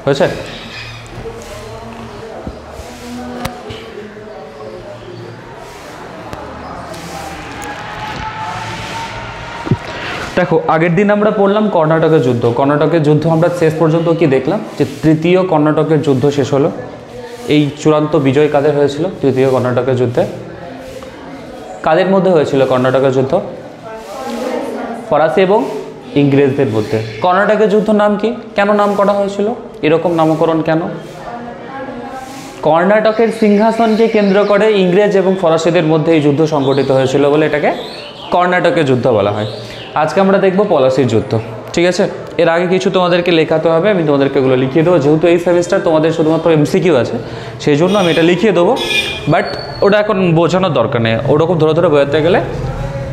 হয়েছে? দেখো আগের দিন আমরা পড়লাম কর্ণাটকের যুদ্ধ। কর্ণাটকের যুদ্ধ আমরা শেষ পর্যন্ত কি দেখলাম, যে তৃতীয় কর্ণাটকের যুদ্ধ শেষ হলো। এই চূড়ান্ত বিজয় কাদের হয়েছিল তৃতীয় কর্ণাটকের যুদ্ধে? কাদের মধ্যে হয়েছিল কর্ণাটকের যুদ্ধ? ফরাসি এবং ইংরেজদের মধ্যে। কর্ণাটকের যুদ্ধ নাম কি, কেন নাম করা হয়েছিল, এরকম নামকরণ কেন? কর্ণাটকের সিংহাসনকে কেন্দ্র করে ইংরেজ এবং ফরাসিদের মধ্যে এই যুদ্ধ সংঘটিত হয়েছিল বলে এটাকে কর্ণাটকের যুদ্ধ বলা হয়। আজকে আমরা দেখব পলাশির যুদ্ধ, ঠিক আছে? এর আগে কিছু তোমাদেরকে লেখাতে হবে, আমি তোমাদেরকে এগুলো লিখিয়ে দেবো। যেহেতু এই সেমিস্টার তোমাদের শুধুমাত্র এমসিকিউ আছে, সেই জন্য আমি এটা লিখিয়ে দেবো। বাট ওটা এখন বোঝানোর দরকার নেই, ওরকম ধরে ধরে বোঝাতে গেলে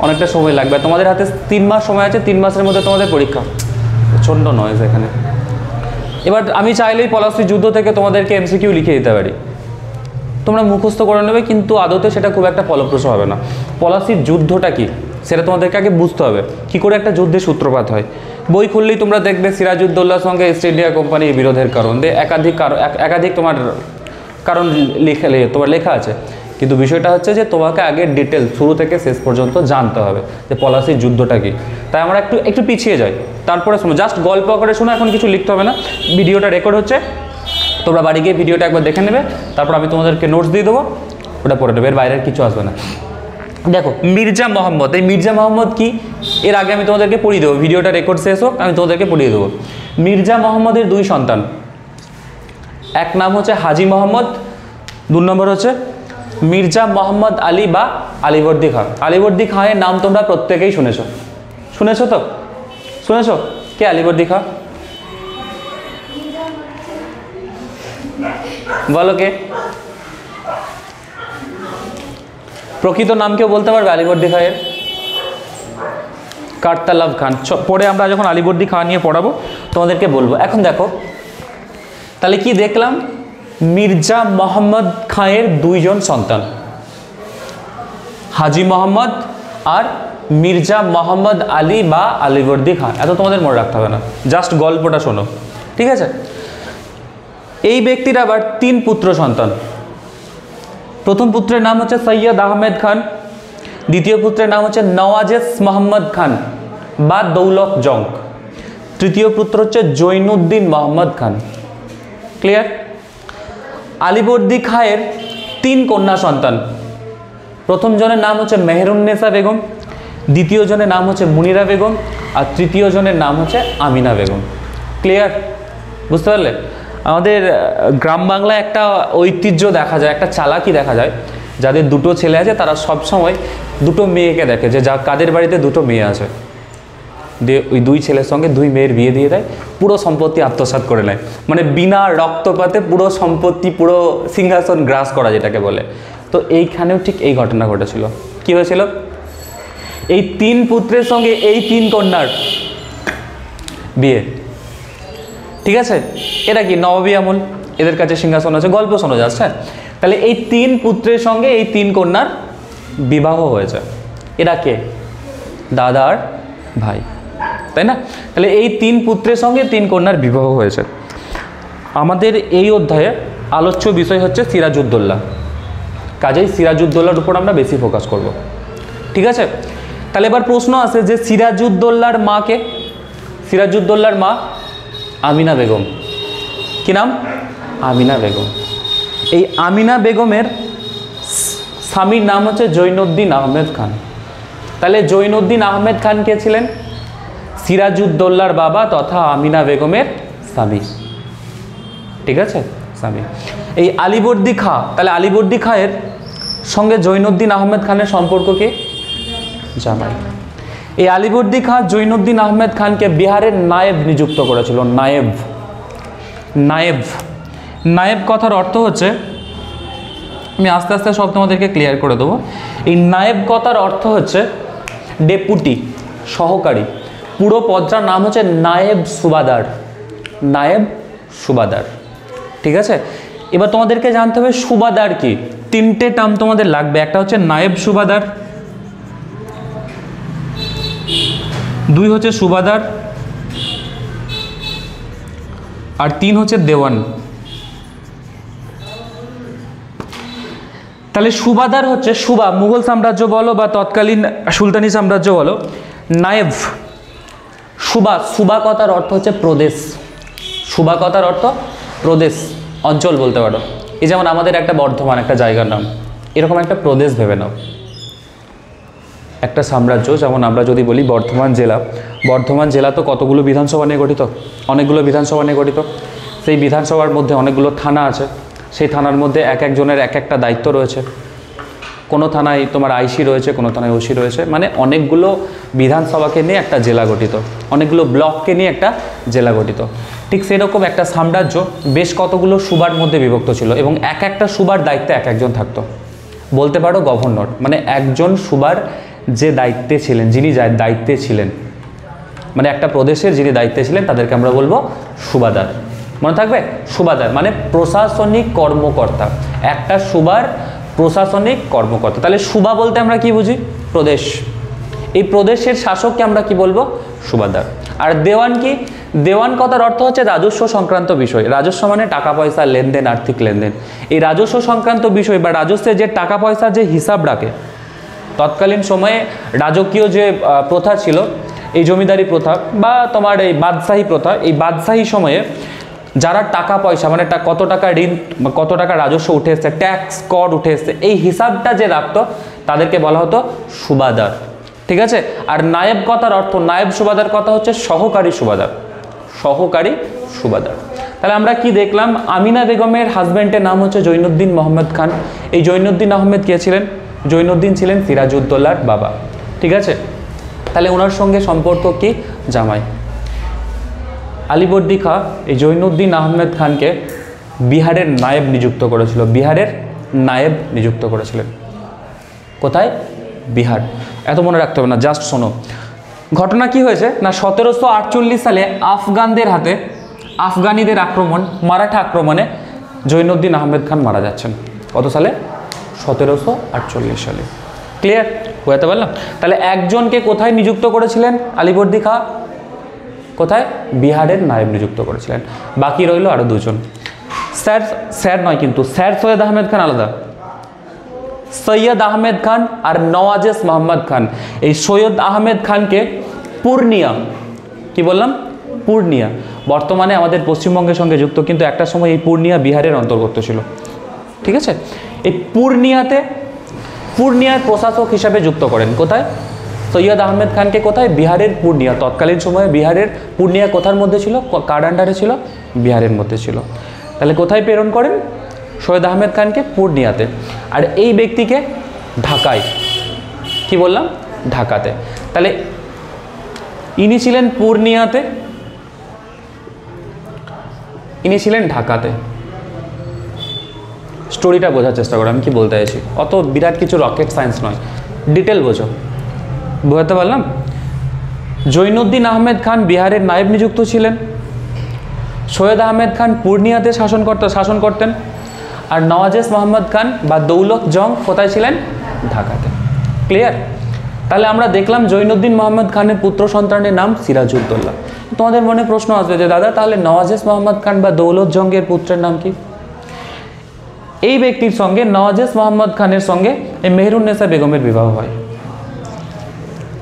অনেকটা সময় লাগবে। তোমাদের হাতে 3 মাস সময় আছে, 3 মাসের মধ্যে তোমাদের পরীক্ষা। প্রচণ্ড নয়েজ এখানে। এবার আমি চাইলেই পলাশির যুদ্ধ থেকে তোমাদেরকে এমসিকিউ লিখিয়ে দিতে পারি, তোমরা মুখস্থ করে নেবে, কিন্তু আদতে সেটা খুব একটা ফলপ্রসূ হবে না। পলাশির যুদ্ধটা কি সেটা তোমাদেরকে আগে বুঝতে হবে, কী করে একটা যুদ্ধের সূত্রপাত হয়। বই খুললেই তোমরা দেখবে সিরাজউদ্দৌলার সঙ্গে ইস্ট ইন্ডিয়া কোম্পানির বিরোধের কারণ দিয়ে একাধিক তোমার কারণ তোমার লেখা আছে। কিন্তু বিষয়টা হচ্ছে যে তোমাকে আগে ডিটেল শুরু থেকে শেষ পর্যন্ত জানতে হবে যে পলাশির যুদ্ধটা কি। তাই আমরা একটু পিছিয়ে যাই, তারপরে শোনো, জাস্ট গল্প করে শোনো, এখন কিছু লিখতে হবে না। ভিডিওটা রেকর্ড হচ্ছে, তোমরা বাড়ি গিয়ে ভিডিওটা একবার দেখে নেবে, তারপর আমি তোমাদেরকে নোটস দিয়ে দেবো, ওটা পড়ে নেবে, এর বাইরের কিছু আসবে না। দেখো মির্জা মোহাম্মদ, এই মির্জা মোহাম্মদ কি, এর আগে আমি তোমাদেরকে পড়িয়ে দেবো, ভিডিওটা রেকর্ড শেষ হোক আমি তোমাদেরকে পড়িয়ে দেবো। মির্জা মোহাম্মদের 2 সন্তান, এক নাম হচ্ছে হাজি মোহাম্মদ, 2 নম্বর হচ্ছে মির্জা মোহাম্মদ আলী বা আলীবর্দী খাঁ। আলীবর্দী খাঁয়ের নাম তোমরা প্রত্যেকেই শুনেছো তো? শুনেছো? কে আলীবর্দী খাঁ? বলো কে? প্রকৃত নাম কেউ বলতে পারবে আলীবর্দী খাঁয়ের? কারতালাব খান। পরে আমরা যখন আলীবর্দী খাঁ নিয়ে পড়াবো তোমাদেরকে বলবো। এখন দেখো তাহলে কি দেখলাম, মির্জা মোহাম্মদ খাঁয়ের 2 জন সন্তান, হাজি মোহাম্মদ আর মির্জা মোহাম্মদ আলী বা আলীবর্দী খাঁ। এত তোমাদের মনে রাখতে হবে না, জাস্ট গল্পটা শোনো, ঠিক আছে? এই ব্যক্তির আবার 3 পুত্র সন্তান। প্রথম পুত্রের নাম হচ্ছে সৈয়দ আহমেদ খান, দ্বিতীয় পুত্রের নাম হচ্ছে নওয়াজেস মোহাম্মদ খান বা দৌলত জঙ্গ, তৃতীয় পুত্র হচ্ছে জৈনুদ্দিন মোহাম্মদ খান। ক্লিয়ার? আলীবর্দী খাঁয়ের 3 কন্যা সন্তান। প্রথম জনের নাম হচ্ছে মেহেরুন্নেসা বেগম, দ্বিতীয় জনের নাম হচ্ছে মুনিরা বেগম, আর তৃতীয় জনের নাম হচ্ছে আমিনা বেগম। ক্লিয়ার? বুঝতে পারলে? আমাদের গ্রাম বাংলায় একটা ঐতিহ্য দেখা যায়, একটা চালাকি দেখা যায়, যাদের 2টো ছেলে আছে তারা সবসময় 2টো মেয়েকে দেখে, যে কাদের বাড়িতে 2টো মেয়ে আছে, দিয়ে ওই 2 ছেলের সঙ্গে 2 মেয়ের বিয়ে দিয়ে দেয়, পুরো সম্পত্তি আত্মসাৎ করে নেয়, মানে বিনা রক্তপাতে পুরো সম্পত্তি, পুরো সিংহাসন গ্রাস করা যেটাকে বলে। তো এইখানেও ঠিক এই ঘটনা ঘটেছিল। কি হয়েছিল? এই 3 পুত্রের সঙ্গে এই 3 কন্যার বিয়ে, ঠিক আছে? এরা কি নবাবী আমল, এদের কাছে সিংহাসন আছে, গল্প শোনা যাচ্ছে। তাহলে এই 3 পুত্রের সঙ্গে এই 3 কন্যার বিবাহ হয়েছে। এরা কে? দাদা আর ভাই, তাই না? তাহলে এই 3 পুত্রের সঙ্গে 3 কন্যার বিবাহ হয়েছে। আমাদের এই অধ্যায়ে আলোচ্য বিষয় হচ্ছে সিরাজউদ্দৌলা, কাজেই সিরাজউদ্দৌলার উপর আমরা বেশি ফোকাস করব, ঠিক আছে? তাহলে এবার প্রশ্ন আসে যে সিরাজউদ্দৌলার মা কে? সিরাজউদ্দৌলার মা আমিনা বেগম। কি নাম? আমিনা বেগম। এই আমিনা বেগমের স্বামীর নাম হচ্ছে জৈনুদ্দিন আহমেদ খান। তাহলে জৈনুদ্দিন আহমেদ খান কে ছিলেন? সিরাজউদ্দৌলার বাবা তথা আমিনা বেগমের স্বামী, ঠিক আছে? স্বামী। এই আলীবর্দী খাঁ, তাহলে আলীবর্দী খাঁয়ের সঙ্গে জৈনুদ্দিন আহমেদ খানের সম্পর্ক কি? জামাই। এই আলীবর্দী খাঁ জৈনুদ্দিন আহমেদ খানকে বিহারের নায়েব নিযুক্ত করেছিল। নায়েব, নায়েব, নায়েব কথার অর্থ হচ্ছে, আমি আস্তে আস্তে সব তোমাদেরকে ক্লিয়ার করে দেবো। এই নায়েব কথার অর্থ হচ্ছে ডেপুটি, সহকারী। পুরো পদটার নাম হচ্ছে নায়েব সুবাদার, নায়েব সুবাদার, ঠিক আছে? এবার তোমাদেরকে জানতে হবে সুবাদার কি। 3টে টার্ম তোমাদের লাগবে, একটা হচ্ছে নায়েব সুবাদার, 2 হচ্ছে সুবাদার, আর 3 হচ্ছে দেওয়ান। তাহলে সুবাদার হচ্ছে সুবা, মুঘল সাম্রাজ্য বলো বা তৎকালীন সুলতানি সাম্রাজ্য বলো। নায়েব, সুবা, সুবা কথার অর্থ হচ্ছে প্রদেশ, সুবা কথার অর্থ প্রদেশ, অঞ্চল বলতে পারো। এই যেমন আমাদের একটা বর্ধমান, একটা জায়গার নাম, এরকম একটা প্রদেশ ভেবে নাও। একটা সাম্রাজ্য, যেমন আমরা যদি বলি বর্ধমান জেলা, বর্ধমান জেলা তো কতগুলো বিধানসভা নিয়ে গঠিত, অনেকগুলো বিধানসভা নিয়ে গঠিত। সেই বিধানসভার মধ্যে অনেকগুলো থানা আছে, সেই থানার মধ্যে এক একজনের এক একটা দায়িত্ব রয়েছে। কোনো থানায় তোমার আইসি রয়েছে, কোনো থানায় ওসি রয়েছে, মানে অনেকগুলো বিধানসভাকে নিয়ে একটা জেলা গঠিত, অনেকগুলো ব্লককে নিয়ে একটা জেলা গঠিত। ঠিক সেরকম একটা সাম্রাজ্য বেশ কতগুলো সুবার মধ্যে বিভক্ত ছিল এবং এক একটা সুবার দায়িত্বে এক একজন থাকতো, বলতে পারো গভর্নর। মানে একজন সুবার যে দায়িত্বে ছিলেন, যিনি দায়িত্বে ছিলেন, মানে একটা প্রদেশের যিনি দায়িত্বে ছিলেন তাদেরকে আমরা বলবো সুবাদার। মনে থাকবে, সুবাদার মানে প্রশাসনিক কর্মকর্তা, একটা সুবার প্রশাসনিক কর্মকর্তা। তাহলে সুবা বলতে আমরা কি বুঝি? প্রদেশ। এই প্রদেশের শাসককে আমরা কি বলবো? সুবাদার। আর দেওয়ান কি? দেওয়ান কথার অর্থ হচ্ছে রাজস্ব সংক্রান্ত বিষয়। রাজস্ব মানে টাকা পয়সা লেনদেন, আর্থিক লেনদেন। এই রাজস্ব সংক্রান্ত বিষয় বা রাজস্বের যে টাকা পয়সার যে হিসাব রাখে, তৎকালীন সময়ে রাজকীয় যে প্রথা ছিল, এই জমিদারি প্রথা বা তোমার এই বাদশাহী প্রথা, এই বাদশাহী সময়ে যারা টাকা পয়সা মানে কত টাকা ঋণ, কত টাকা রাজস্ব উঠে এসছে, ট্যাক্স কর উঠে এসছে, এই হিসাবটা যে রাখতো তাদেরকে বলা হতো সুবাদার। ঠিক আছে। আর নায়েব কথার অর্থ, নায়েব সুবাদার কথা হচ্ছে সহকারী সুবাদার, সহকারী সুবাদার। তাহলে আমরা কি দেখলাম? আমিনা বেগমের হাজব্যান্ডের নাম হচ্ছে জৈনুদ্দিন মোহাম্মদ খান। এই জৈনুদ্দিন আহমেদ কে ছিলেন? জৈনুদ্দিন ছিলেন সিরাজউদ্দৌলার বাবা। ঠিক আছে। তাহলে ওনার সঙ্গে সম্পর্ক কি? জামাই। আলীবর্দী খাঁ এই জৈনুদ্দিন আহমেদ খানকে বিহারের নায়েব নিযুক্ত করেছিল, বিহারের নায়েব নিযুক্ত করেছিলেন। কোথায়? বিহার। এত মনে রাখতে হবে না, জাস্ট শোনো। ঘটনা কি হয়েছে না, 1748 সালে আফগানদের হাতে, আফগানিদের আক্রমণ, মারাঠা আক্রমণে জৈনুদ্দিন আহমেদ খান মারা যাচ্ছেন। কত সালে? 1748 সালে। ক্লিয়ার? বুঝতে পারলাম? তাহলে একজনকে কোথায় নিযুক্ত করেছিলেন আলীবর্দী খাঁ? কোথায়? বিহারের নায়েব নিযুক্ত করেছিলেন। বাকি রইল আরও দুজন। স্যার নয় কিন্তু, স্যার সৈয়দ আহমেদ খান আলাদা। সৈয়দ আহমেদ খান আর নওয়াজেশ মোহাম্মদ খান। এই সৈয়দ আহমেদ খানকে পূর্ণিয়া, কি বললাম? পূর্ণিয়া বর্তমানে আমাদের পশ্চিমবঙ্গের সঙ্গে যুক্ত, কিন্তু একটা সময় এই পূর্ণিয়া বিহারের অন্তর্গত ছিল। ঠিক আছে। এই পূর্ণিয়ার প্রশাসক হিসাবে যুক্ত করেন। কোথায়? সৈয়দ আহমেদ খানকে কোথায়? বিহারের পূর্ণিয়া। তৎকালীন সময়ে বিহারের পূর্ণিয়া কোথার মধ্যে ছিল? কার আন্ডারে ছিল? বিহারের মধ্যে ছিল। তাহলে কোথায় প্রেরণ করেন? সৈয়দ আহমেদ খানকে পূর্ণিয়াতে। আর এই ব্যক্তিকে ঢাকায়, কি বললাম? ঢাকাতে। তাহলে ইনি ছিলেন পূর্ণিয়াতে, ইনি ছিলেন ঢাকাতে। স্টোরিটা বোঝার চেষ্টা করো আমি কি বলতে চাইছি। অত বিরাট কিছু রকেট সায়েন্স নয়, ডিটেল বোঝো। বুঝতে পারলাম? জৈনুদ্দিন আহমেদ খান বিহারের নায়েব নিযুক্ত ছিলেন, সৈয়দ আহমেদ খান পূর্ণিয়াতে শাসন করতেন, আর নওয়াজেশ মোহাম্মদ খান বা দৌলত জং কোথায় ছিলেন? ঢাকাতে। ক্লিয়ার? তাহলে আমরা দেখলাম জৈনুদ্দিন মোহাম্মদ খানের পুত্র সন্তানের নাম সিরাজউদ্দৌলা। তোমাদের মনে প্রশ্ন আসবে যে দাদা তাহলে নওয়াজেশ মোহাম্মদ খান বা দৌলত জংয়ের পুত্রের নাম কি? এই ব্যক্তির সঙ্গে, নওয়াজেশ মোহাম্মদ খানের সঙ্গে এই মেহেরুন্নেসা বেগমের বিবাহ হয়।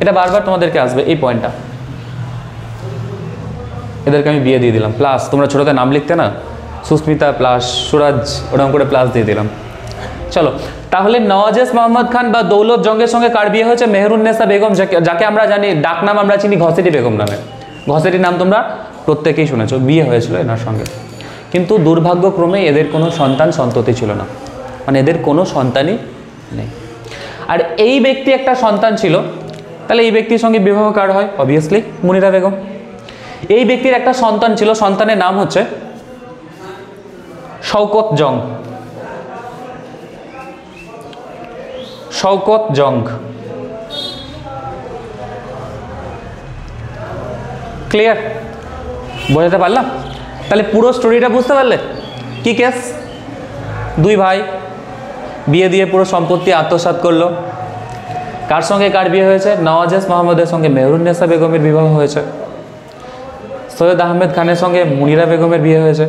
এটা বারবার তোমাদেরকে আসবে এই পয়েন্টটা। এদেরকে আমি বিয়ে দিয়ে দিলাম, প্লাস তোমরা ছোটতে নাম লিখতে না, সুস্মিতা প্লাস সুরাজ, ওরকম করে প্লাস দিয়ে দিলাম। চলো, তাহলে নওয়াজেশ মোহাম্মদ খান বা দৌলত জংয়ের সঙ্গে কার বিয়ে হয়েছে? মেহেরুন্নেসা বেগম, যাকে আমরা জানি ডাকনাম আমরা চিনি ঘসেটি বেগম নামে। ঘসেটি নাম তোমরা প্রত্যেকেই শুনেছো। বিয়ে হয়েছিল এনার সঙ্গে, কিন্তু দুর্ভাগ্যক্রমে এদের কোনো সন্ততি ছিল না, মানে এদের কোনো সন্তানই নেই। আর এই ব্যক্তি একটা সন্তান ছিল, তাহলে এই ব্যক্তির সঙ্গে বিবাহ কার হয়? অবভিয়াসলি মুনিরা বেগম। এই ব্যক্তির একটা সন্তান ছিল, সন্তানের নাম হচ্ছে শওকত জং। শওকত জং। ক্লিয়ার? বোঝাতে পারলাম? তাহলে পুরো স্টোরিটা বুঝতে পারলে? কি কেস? দুই ভাই বিয়ে দিয়ে পুরো সম্পত্তি আত্মসাৎ করলো। কার সঙ্গে কার বিয়ে হয়েছে? নওয়াজেশ মোহাম্মদের সঙ্গে মেহেরুন্নেসা বেগমের বিবাহ হয়েছে। সৈয়দ আহমেদ খানের সঙ্গে মুনিরা বেগমের বিয়ে হয়েছে,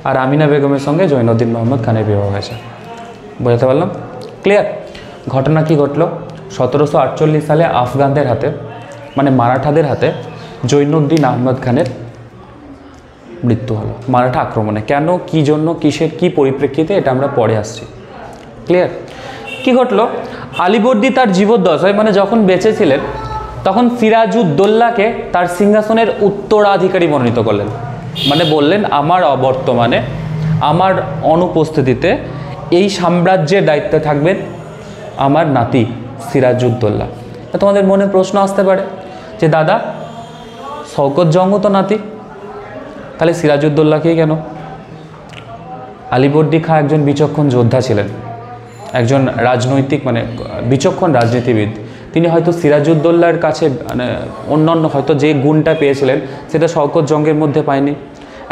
আর আমিনা বেগমের সঙ্গে জৈনুদ্দিন মোহাম্মদ খানের বিবাহ হয়েছে। বুঝতে পারলাম? ক্লিয়ার? ঘটনা কি ঘটলো? 1748 সালে আফগানদের হাতে, মানে মারাঠাদের হাতে জৈনুদ্দিন আহমদ খানের মৃত্যু হলো মারাঠা আক্রমণে। কেন, কী জন্য, কিসের, কী পরিপ্রেক্ষিতে, এটা আমরা পরে আসছি। ক্লিয়ার? কি ঘটলো? আলীবর্দী তার জীবদ্দশায়, মানে যখন বেঁচে ছিলেন, তখন সিরাজউদ্দৌলাকে তার সিংহাসনের উত্তরাধিকারী মনোনীত করলেন। মানে বললেন, আমার অবর্তমানে, আমার অনুপস্থিতিতে এই সাম্রাজ্যের দায়িত্বে থাকবেন আমার নাতি সিরাজউদ্দৌলা। তোমাদের মনে প্রশ্ন আসতে পারে যে দাদা, শওকত জংও তো নাতি, তাহলে সিরাজউদ্দৌলাকেই কেন? আলীবর্দী খাঁ একজন বিচক্ষণ যোদ্ধা ছিলেন, একজন রাজনৈতিক, মানে বিচক্ষণ রাজনীতিবিদ। তিনি হয়তো সিরাজউদ্দৌলার কাছে মানে অন্যান্য হয়তো যে গুণটা পেয়েছিলেন সেটা শওকত জংয়ের মধ্যে পায়নি।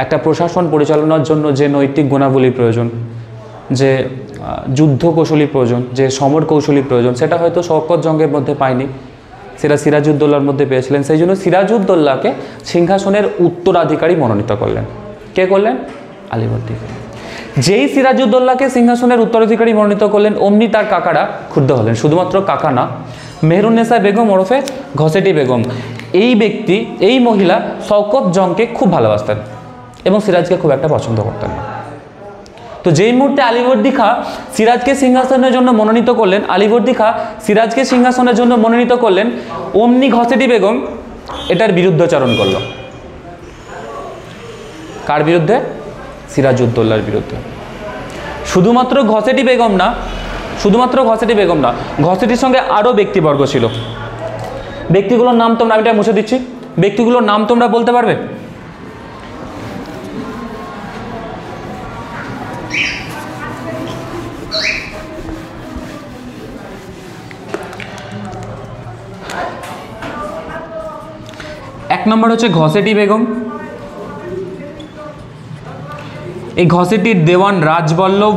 একটা প্রশাসন পরিচালনার জন্য যে নৈতিক গুণাবলী প্রয়োজন, যে যুদ্ধ কৌশলী প্রয়োজন, যে সমর কৌশলী প্রয়োজন, সেটা হয়তো শওকত জংয়ের মধ্যে পায়নি, সেটা সিরাজউদ্দৌলার মধ্যে পেয়েছিলেন। সেই জন্য সিরাজউদ্দৌলাকে সিংহাসনের উত্তরাধিকারী মনোনীত করলেন। কে করলেন? আলীবর্দী। যেই সিরাজউদ্দৌলাকে সিংহাসনের উত্তরাধিকারী মনোনীত করলেন, অমনি তার কাকারা ক্ষুব্ধ হলেন। শুধুমাত্র কাকা না, মেহরুন্নেসা বেগম ওরফে ঘসেটি বেগম, এই ব্যক্তি, এই মহিলা শওকত জংকে খুব ভালোবাসতেন এবং সিরাজকে খুব একটা পছন্দ করতেন না। তো যেই মুহূর্তে আলীবর্দী খাঁ সিরাজকে সিংহাসনের জন্য মনোনীত করলেন, আলীবর্দী খাঁ সিরাজকে সিংহাসনের জন্য মনোনীত করলেন, অমনি ঘসেটি বেগম এটার বিরুদ্ধাচরণ করল। কার বিরুদ্ধে? সিরাজউদ্দৌলার বিরুদ্ধে। শুধুমাত্র ঘসেটি বেগম না, শুধুমাত্র ঘসেটি বেগম না, ঘসেটির সঙ্গে আরও ব্যক্তিবর্গ ছিল। ব্যক্তিগুলোর নাম তোমরা, আমি এটা মুছে দিচ্ছি, ব্যক্তিগুলোর নাম তোমরা বলতে পারবে? এক নম্বর হচ্ছে ঘসেটি বেগম। এই ঘসেটির দেওয়ান রাজবল্লভ,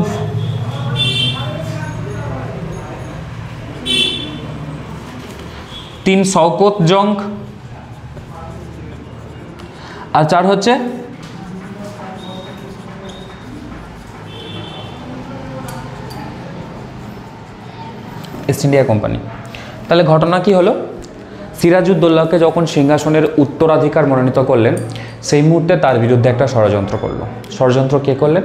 তিন শওকত জং, আর চার হচ্ছে ইস্ট ইন্ডিয়া কোম্পানি। তাহলে ঘটনা কি হলো? সিরাজউদ্দৌলাকে যখন সিংহাসনের উত্তরাধিকার মনোনীত করলেন, সেই মুহূর্তে তার বিরুদ্ধে একটা ষড়যন্ত্র করলো। ষড়যন্ত্র কে করলেন?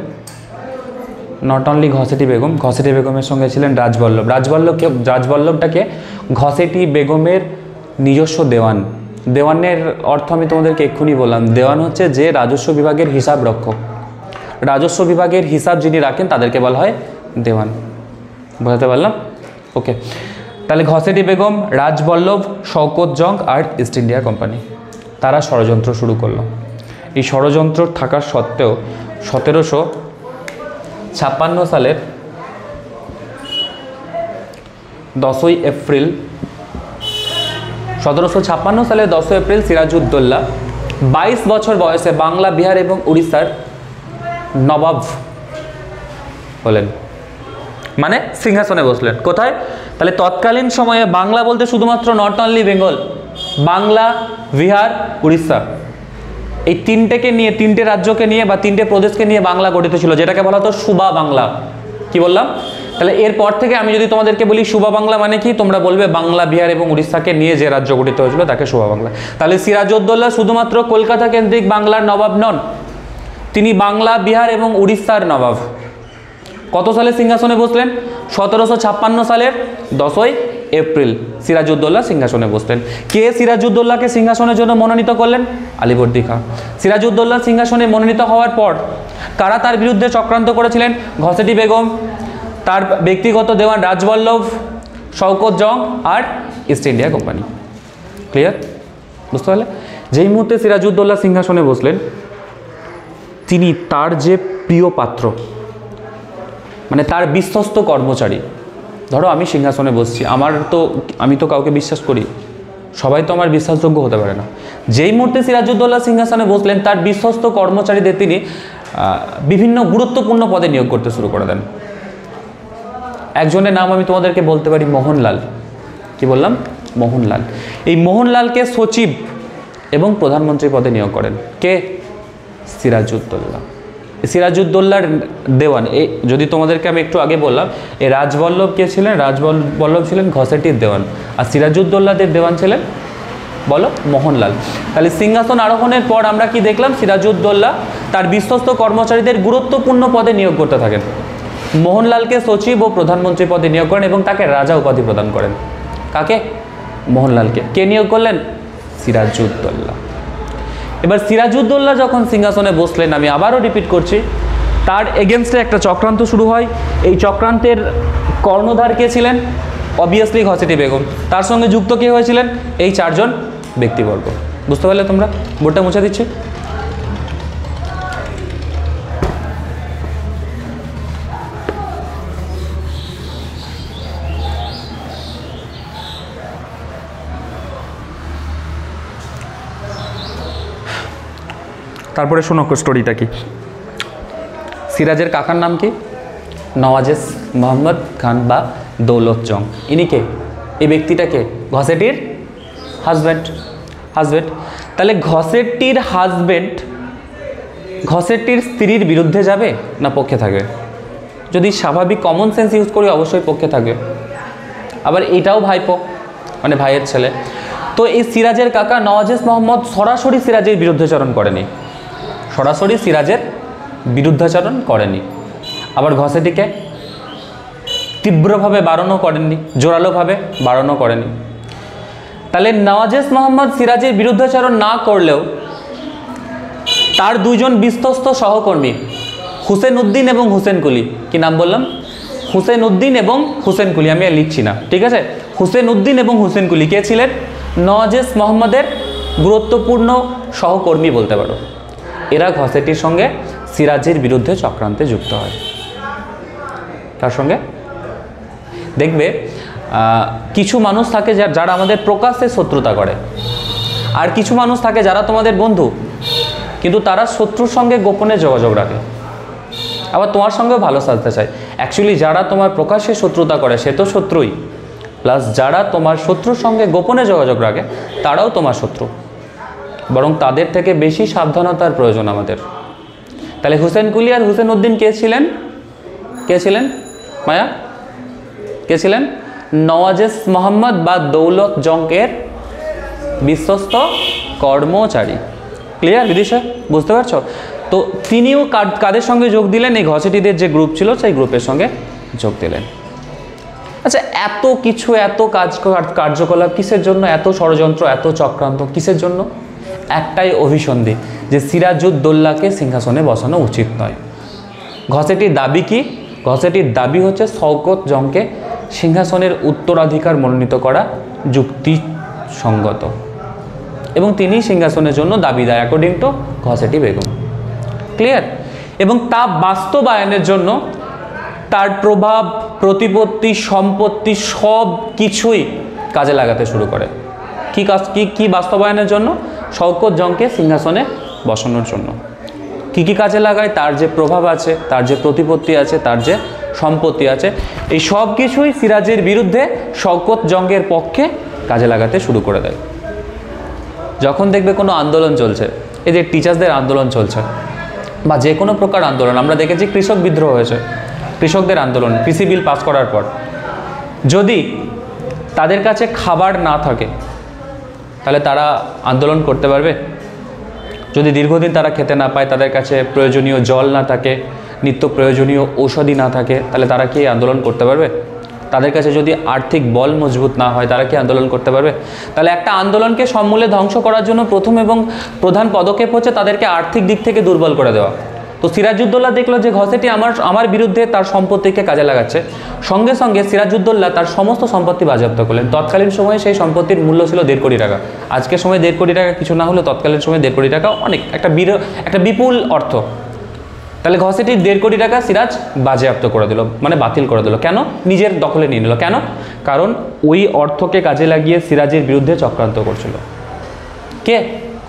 নট অনলি ঘসেটি বেগম, ঘসেটি বেগমের সঙ্গে ছিলেন রাজবল্লভ। রাজবল্লভটাকে ঘসেটি বেগমের নিজস্ব দেওয়ান। দেওয়ানের অর্থ আমি তোমাদেরকে এক্ষুনি বললাম। দেওয়ান হচ্ছে যে রাজস্ব বিভাগের হিসাব রক্ষক। রাজস্ব বিভাগের হিসাব যিনি রাখেন তাদেরকে বলা হয় দেওয়ান। বোঝাতে পারলাম? ওকে। তাহলে ঘসেটি বেগম, রাজবল্লভ, শওকত জং আর ইস্ট ইন্ডিয়া কোম্পানি, তারা ষড়যন্ত্র শুরু করলো। এই ষড়যন্ত্র থাকার সত্ত্বেও 1756 সালের 10ই এপ্রিল 1756 সালের 10 এপ্রিল সিরাজউদ্দৌলা 22 বছর বয়সে বাংলা, বিহার এবং উড়িষ্যার নবাব হলেন, মানে সিংহাসনে বসলেন। কোথায়? তাহলে তৎকালীন সময়ে বাংলা বলতে শুধুমাত্র নট অনলি বেঙ্গল, বাংলা, বিহার, উড়িষ্যা, এই তিনটেকে নিয়ে, তিনটে রাজ্যকে নিয়ে বা তিনটে প্রদেশকে নিয়ে বাংলা গঠিত ছিল, যেটাকে বলা হতো সুবা বাংলা। কি বললাম? তাহলে এরপর থেকে আমি যদি তোমাদেরকে বলি সুবা বাংলা মানে কি, তোমরা বলবে বাংলা, বিহার এবং উড়িষ্যাকে নিয়ে যে রাজ্য গঠিত হয়েছিল তাকে সুবা বাংলা। তাহলে সিরাজউদ্দৌলা শুধুমাত্র কলকাতা কেন্দ্রিক বাংলার নবাব নন, তিনি বাংলা, বিহার এবং উড়িষ্যার নবাব। কত সালে সিংহাসনে বসলেন? 1756 সালের 10ই এপ্রিল সিরাজউদ্দৌলা সিংহাসনে বসলেন। কে সিরাজউদ্দৌলাকে সিংহাসনের জন্য মনোনীত করলেন? আলীবর্দী খাঁ। সিরাজউদ্দৌলা সিংহাসনে মনোনীত হওয়ার পর কারা তার বিরুদ্ধে চক্রান্ত করেছিলেন? ঘসেটি বেগম, তার ব্যক্তিগত দেওয়ান রাজবল্লভ, শওকত জং আর ইস্ট ইন্ডিয়া কোম্পানি। ক্লিয়ার? বুঝতে পারলে? যেই মুহূর্তে সিরাজউদ্দৌলা সিংহাসনে বসলেন, তিনি তার যে প্রিয় পাত্র, মানে তার বিশ্বস্ত কর্মচারী, ধরো আমি সিংহাসনে বসছি, আমি তো কাউকে বিশ্বাস করি, সবাই তো আমার বিশ্বাসযোগ্য হতে পারে না। যেই মুহূর্তে সিরাজউদ্দৌলা সিংহাসনে বসলেন, তার বিশ্বস্ত কর্মচারীদের তিনি বিভিন্ন গুরুত্বপূর্ণ পদে নিয়োগ করতে শুরু করে দেন। একজনের নাম আমি তোমাদেরকে বলতে পারি মোহনলাল। কি বললাম? মোহনলাল। এই মোহনলালকে সচিব এবং প্রধানমন্ত্রী পদে নিয়োগ করেন। কে? সিরাজউদ্দৌলা। সিরাজউদ্দৌলার দেওয়ান, এই যদি তোমাদেরকে আমি একটু আগে বললাম, এই রাজবল্লভ কে ছিলেন? রাজবল্লভ ছিলেন ঘসেটির দেওয়ান, আর সিরাজউদ্দৌলাদের দেওয়ান ছিলেন বলো মোহনলাল। তাহলে সিংহাসন আরোহণের পর আমরা কি দেখলাম? সিরাজউদ্দৌলা তার বিশ্বস্ত কর্মচারীদের গুরুত্বপূর্ণ পদে নিয়োগ করতে থাকেন। মোহনলালকে সচিব ও প্রধানমন্ত্রী পদে নিয়োগ করেন এবং তাকে রাজা উপাধি প্রদান করেন। কাকে? মোহনলালকে। কে নিয়োগ করলেন? সিরাজউদ্দৌলা। এবার সিরাজউদ্দৌলা যখন সিংহাসনে বসলেন, আমি আবারও রিপিট করছি, তার এগেনস্টে একটা চক্রান্ত শুরু হয়। এই চক্রান্তের কর্ণধার কে ছিলেন? অবভিয়াসলি ঘসেটি বেগম। তার সঙ্গে যুক্ত কে হয়েছিলেন? এই চারজন ব্যক্তিবর্গ। বুঝতে পারলে তোমরা? বোর্ডটা মুছে দিচ্ছি। তারপরে শোনো স্টোরিটা কি। সিরাজের কাকার নাম কি? নওয়াজেস মোহাম্মদ খান বা দৌলত জং। ইনি কে? এই ব্যক্তিটাকে ঘসেটির হাজব্যান্ড। তাহলে ঘসেটির হাজব্যান্ড ঘসেটির স্ত্রীর বিরুদ্ধে যাবে না পক্ষে থাকবে? যদি স্বাভাবিক কমন সেন্স ইউজ করি অবশ্যই পক্ষে থাকবে। আবার এইটাও ভাইপো, মানে ভাইয়ের ছেলে। তো এই সিরাজের কাকা নওয়াজেস মোহাম্মদ সরাসরি সিরাজের বিরুদ্ধাচরণ করেনি, আবার ঘসেটিকে তীব্রভাবে বারণও করেননি, জোরালোভাবে বারণও করেনি। তাহলে নওয়াজেস মোহাম্মদ সিরাজের বিরুদ্ধাচরণ না করলেও তার দুজন বিশ্বস্ত সহকর্মী হুসেন উদ্দিন এবং হুসেন কুলি, কি নাম বললাম? হুসেন উদ্দিন এবং হুসেন কুলি, আমি আর লিখছি না, ঠিক আছে? হুসেন উদ্দিন এবং হুসেন কুলি কে ছিলেন? নওয়াজেস মোহাম্মদের গুরুত্বপূর্ণ সহকর্মী বলতে পারো। এরা ঘসেটির সঙ্গে সিরাজের বিরুদ্ধে চক্রান্তে যুক্ত হয়। তার সঙ্গে দেখবে কিছু মানুষ থাকে যারা আমাদের প্রকাশ্যে শত্রুতা করে, আর কিছু মানুষ থাকে যারা তোমাদের বন্ধু কিন্তু তারা শত্রুর সঙ্গে গোপনে যোগাযোগ রাখে, আবার তোমার সঙ্গেও ভালো সাজতে চায়। অ্যাকচুয়ালি যারা তোমার প্রকাশ্যে শত্রুতা করে সে তো শত্রুই, প্লাস যারা তোমার শত্রুর সঙ্গে গোপনে যোগাযোগ রাখে তারাও তোমার শত্রু, বরং তাদের থেকে বেশি সাবধানতার প্রয়োজন আমাদের। তাহলে হুসেন কুলি আর হুসেন উদ্দিন কে ছিলেন মায়া? কে ছিলেন? নওয়াজেস মোহাম্মদ বা দৌলত জংকের বিশ্বস্ত কর্মচারী। ক্লিয়ার বিদিশা? বুঝতে পারছো? তো তিনিও কাদের সঙ্গে যোগ দিলেন? এই ঘসেটিদের যে গ্রুপ ছিল সেই গ্রুপের সঙ্গে যোগ দিলেন। আচ্ছা, এত কিছু, এত কার্যকলাপ কিসের জন্য? এত ষড়যন্ত্র, এত চক্রান্ত কিসের জন্য? একটাই অভিসন্ধি, যে সিরাজউদ্দৌলাকে সিংহাসনে বসানো উচিত নয়। ঘসেটির দাবি কি? ঘসেটির দাবি হচ্ছে শওকত জংকে সিংহাসনের উত্তরাধিকার মনোনীত করা যুক্তিসঙ্গত, এবং তিনি সিংহাসনের জন্য দাবিদার according to Ghaseti Begum. Clear? এবং তা বাস্তবায়নের জন্য তার প্রভাব, প্রতিপত্তি, সম্পত্তি সব কিছুই কাজে লাগাতে শুরু করে। কি বাস্তবায়নের জন্য? শওকত জংকে সিংহাসনে বসানোর জন্য। কি কাজে লাগায়? তার যে প্রভাব আছে, তার যে প্রতিপত্তি আছে, তার যে সম্পত্তি আছে, এই সব কিছুই সিরাজের বিরুদ্ধে শওকত জংয়ের পক্ষে কাজে লাগাতে শুরু করে দেয়। যখন দেখবে কোনো আন্দোলন চলছে, এই যে টিচার্সদের আন্দোলন চলছে বা যে কোনো প্রকার আন্দোলন, আমরা দেখেছি কৃষক বিদ্রোহ হয়েছে, কৃষকদের আন্দোলন কৃষি বিল পাস করার পর, যদি তাদের কাছে খাবার না থাকে তাহলে তারা আন্দোলন করতে পারবে? যদি দীর্ঘদিন তারা খেতে না পায়, তাদের কাছে প্রয়োজনীয় জল না থাকে, নিত্য প্রয়োজনীয় ঔষধি না থাকে, তাহলে তারা কি আন্দোলন করতে পারবে? তাদের কাছে যদি আর্থিক বল মজবুত না হয় তারা কি আন্দোলন করতে পারবে? তাহলে একটা আন্দোলনকে সমূলে ধ্বংস করার জন্য প্রথম এবং প্রধান পদক্ষেপ হচ্ছে তাদেরকে আর্থিক দিক থেকে দুর্বল করে দেওয়া। তো সিরাজউদ্দৌলা দেখলো যে ঘসেটি আমার বিরুদ্ধে তার সম্পত্তিকে কাজে লাগাচ্ছে, সঙ্গে সঙ্গে সিরাজউদ্দৌলা তার সমস্ত সম্পত্তি বাজেয়াপ্ত করলেন। তৎকালীন সময়ে সেই সম্পত্তির মূল্য ছিল 1.5 কোটি টাকা। আজকের সময় 1.5 কোটি টাকা কিছু না হলেও তৎকালীন সময় 1.5 কোটি টাকা অনেক একটা বিপুল অর্থ। তাহলে ঘসেটির 1.5 কোটি টাকা সিরাজ বাজেয়াপ্ত করে দিল, মানে বাতিল করে দিল। কেন? নিজের দখলে নিয়ে নিল। কেন? কারণ ওই অর্থকে কাজে লাগিয়ে সিরাজের বিরুদ্ধে চক্রান্ত করছিল কে?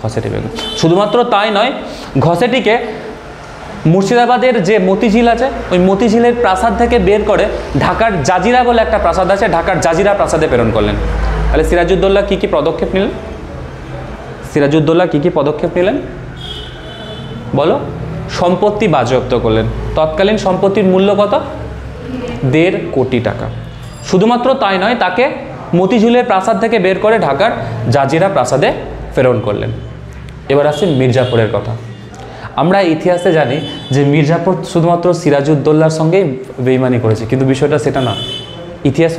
ঘসেটি বেগম। শুধুমাত্র তাই নয়, ঘসেটিকে মুর্শিদাবাদের যে মতিঝিল আছে ওই মতিঝিলের প্রাসাদ থেকে বের করে ঢাকার জাজিরা বলে একটা প্রাসাদ আছে, ঢাকার জাজিরা প্রাসাদে প্রেরণ করলেন। তাহলে সিরাজউদ্দৌলা কি পদক্ষেপ নিলেন? সিরাজউদ্দৌলা কী কী পদক্ষেপ নিলেন বলো? সম্পত্তি বাজেয়াপ্ত করলেন। তৎকালীন সম্পত্তির মূল্য কত? 1.5 কোটি টাকা। শুধুমাত্র তাই নয়, তাকে মতিঝিলের প্রাসাদ থেকে বের করে ঢাকার জাজিরা প্রাসাদে প্রেরণ করলেন। এবার আসছে মির্জাপুরের কথা। আমরা ইতিহাসে জানি যে মির্জাপুর শুধুমাত্র সিরাজউদ্দৌলার সঙ্গেই বেইমানি করেছে, কিন্তু বিষয়টা সেটা না। ইতিহাসে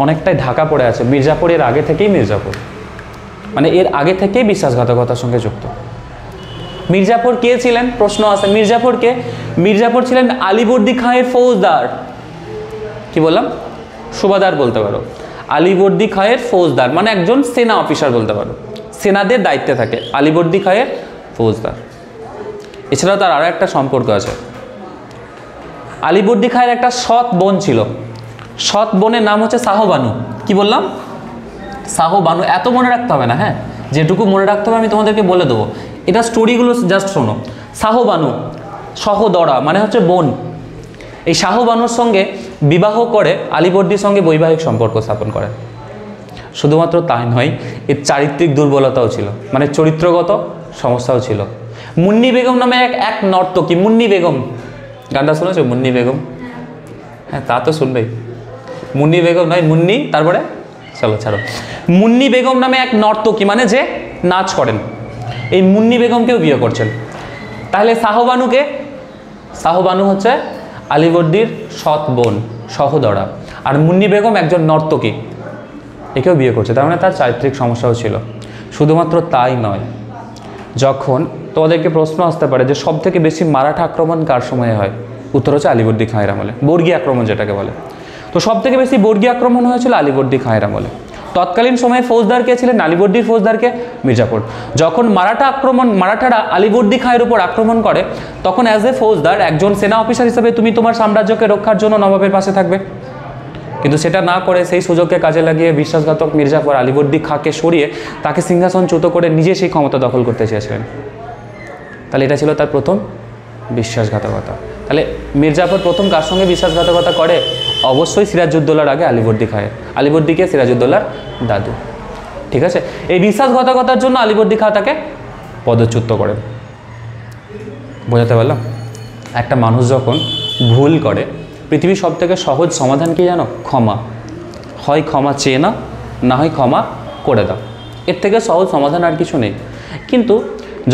অনেকটাই ঢাকা পড়ে আছে। মির্জাপুর এর আগে থেকেই মির্জাপুর, মানে এর আগে থেকেই বিশ্বাসঘাতকতার সঙ্গে যুক্ত। মির্জাপুর কে ছিলেন? প্রশ্ন আছে মির্জাপুর কে? মির্জাপুর ছিলেন আলীবর্দী খাঁয়ের ফৌজদার। কি বললাম? সুবাদার বলতে পারো। আলীবর্দী খাঁয়ের ফৌজদার মানে একজন সেনা অফিসার বলতে পারো, সেনাদের দায়িত্বে থাকে। আলীবর্দী খাঁয়ের ফৌজদার। এছাড়াও তার আরও একটা সম্পর্ক আছে। আলীবর্দী খাঁয়ের একটা সৎ বোন ছিল। সৎ বোনের নাম হচ্ছে শাহবানু। কি বললাম? শাহবানু। এত মনে রাখতে হবে না, হ্যাঁ, যেটুকু মনে রাখতে হবে আমি তোমাদেরকে বলে দেবো। এটা স্টোরিগুলো জাস্ট শোনো। শাহবানু, সহদরা মানে হচ্ছে বোন। এই শাহবানুর সঙ্গে বিবাহ করে আলীবর্দীর সঙ্গে বৈবাহিক সম্পর্ক স্থাপন করেন। শুধুমাত্র তাই নয়, এর চারিত্রিক দুর্বলতাও ছিল, মানে চরিত্রগত সমস্যাও ছিল। মুন্নি বেগম নামে এক নর্তকী, মুন্নি বেগম, গানটা শুনেছো? মুন্নি বেগম, হ্যাঁ তা তো শুনবেই। মুন্নি বেগম নয়, মুন্নি, তারপরে চলো ছাড়ো। মুন্নি বেগম নামে এক নর্তকী মানে যে নাচ করেন, এই মুন্নি বেগমকেও বিয়ে করছেন। তাহলে শাহবানুকে, শাহবানু হচ্ছে আলীবর্দীর সৎ বোন, সহদরা, আর মুন্নি বেগম একজন নর্তকী, একেও বিয়ে করছে। তার মানে তার চারিত্রিক সমস্যাও ছিল। শুধুমাত্র তাই নয়, যখন তোমাদেরকে প্রশ্ন আসতে পারে যে সব থেকে বেশি মারাঠা আক্রমণ কার সময়ে হয়, উত্তর হচ্ছে আলীবর্দী খাঁয়ের আমলে, বর্গী আক্রমণ যেটাকে বলে। তো সব থেকে বেশি বর্গী আক্রমণ হয়েছিল আলীবর্দী খাঁয়ের আমলে। তৎকালীন সময়ে ফৌজদার কে ছিলেন? আলীবর্দীর ফৌজদারকে মির্জাপুর। যখন মারাঠারা আলীবর্দী খাঁয়ের উপর আক্রমণ করে, তখন অ্যাজ এ ফৌজদার একজন সেনা অফিসার হিসেবে তুমি তোমার সাম্রাজ্যকে রক্ষার জন্য নবাবের পাশে থাকবে, কিন্তু সেটা না করে সেই সুযোগকে কাজে লাগিয়ে বিশ্বাসঘাতক মির্জাফর আলীবর্দী খাঁকে সরিয়ে তাকে সিংহাসনচ্যুত করে নিজে সেই ক্ষমতা দখল করতে চেয়েছিলেন। তাহলে এটা ছিল তার প্রথম বিশ্বাসঘাতকতা। তাহলে মির্জাফর প্রথম কার সঙ্গে বিশ্বাসঘাতকতা করে? অবশ্যই সিরাজউদ্দৌলার আগে আলীবর্দী খাঁয়ের। আলীবর্দীকে সিরাজউদ্দৌলার দাদু। ঠিক আছে, এই বিশ্বাসঘাতকতার জন্য আলীবর্দী খাঁ তাকে পদচ্যুত করেন। বোঝাতে পারলাম? একটা মানুষ যখন ভুল করে, পৃথিবীর সব থেকে সহজ সমাধান কি জানো? ক্ষমা। হয় ক্ষমা চেয়ে না, না হয় ক্ষমা করে দাও। এর থেকে সহজ সমাধান আর কিছু নেই। কিন্তু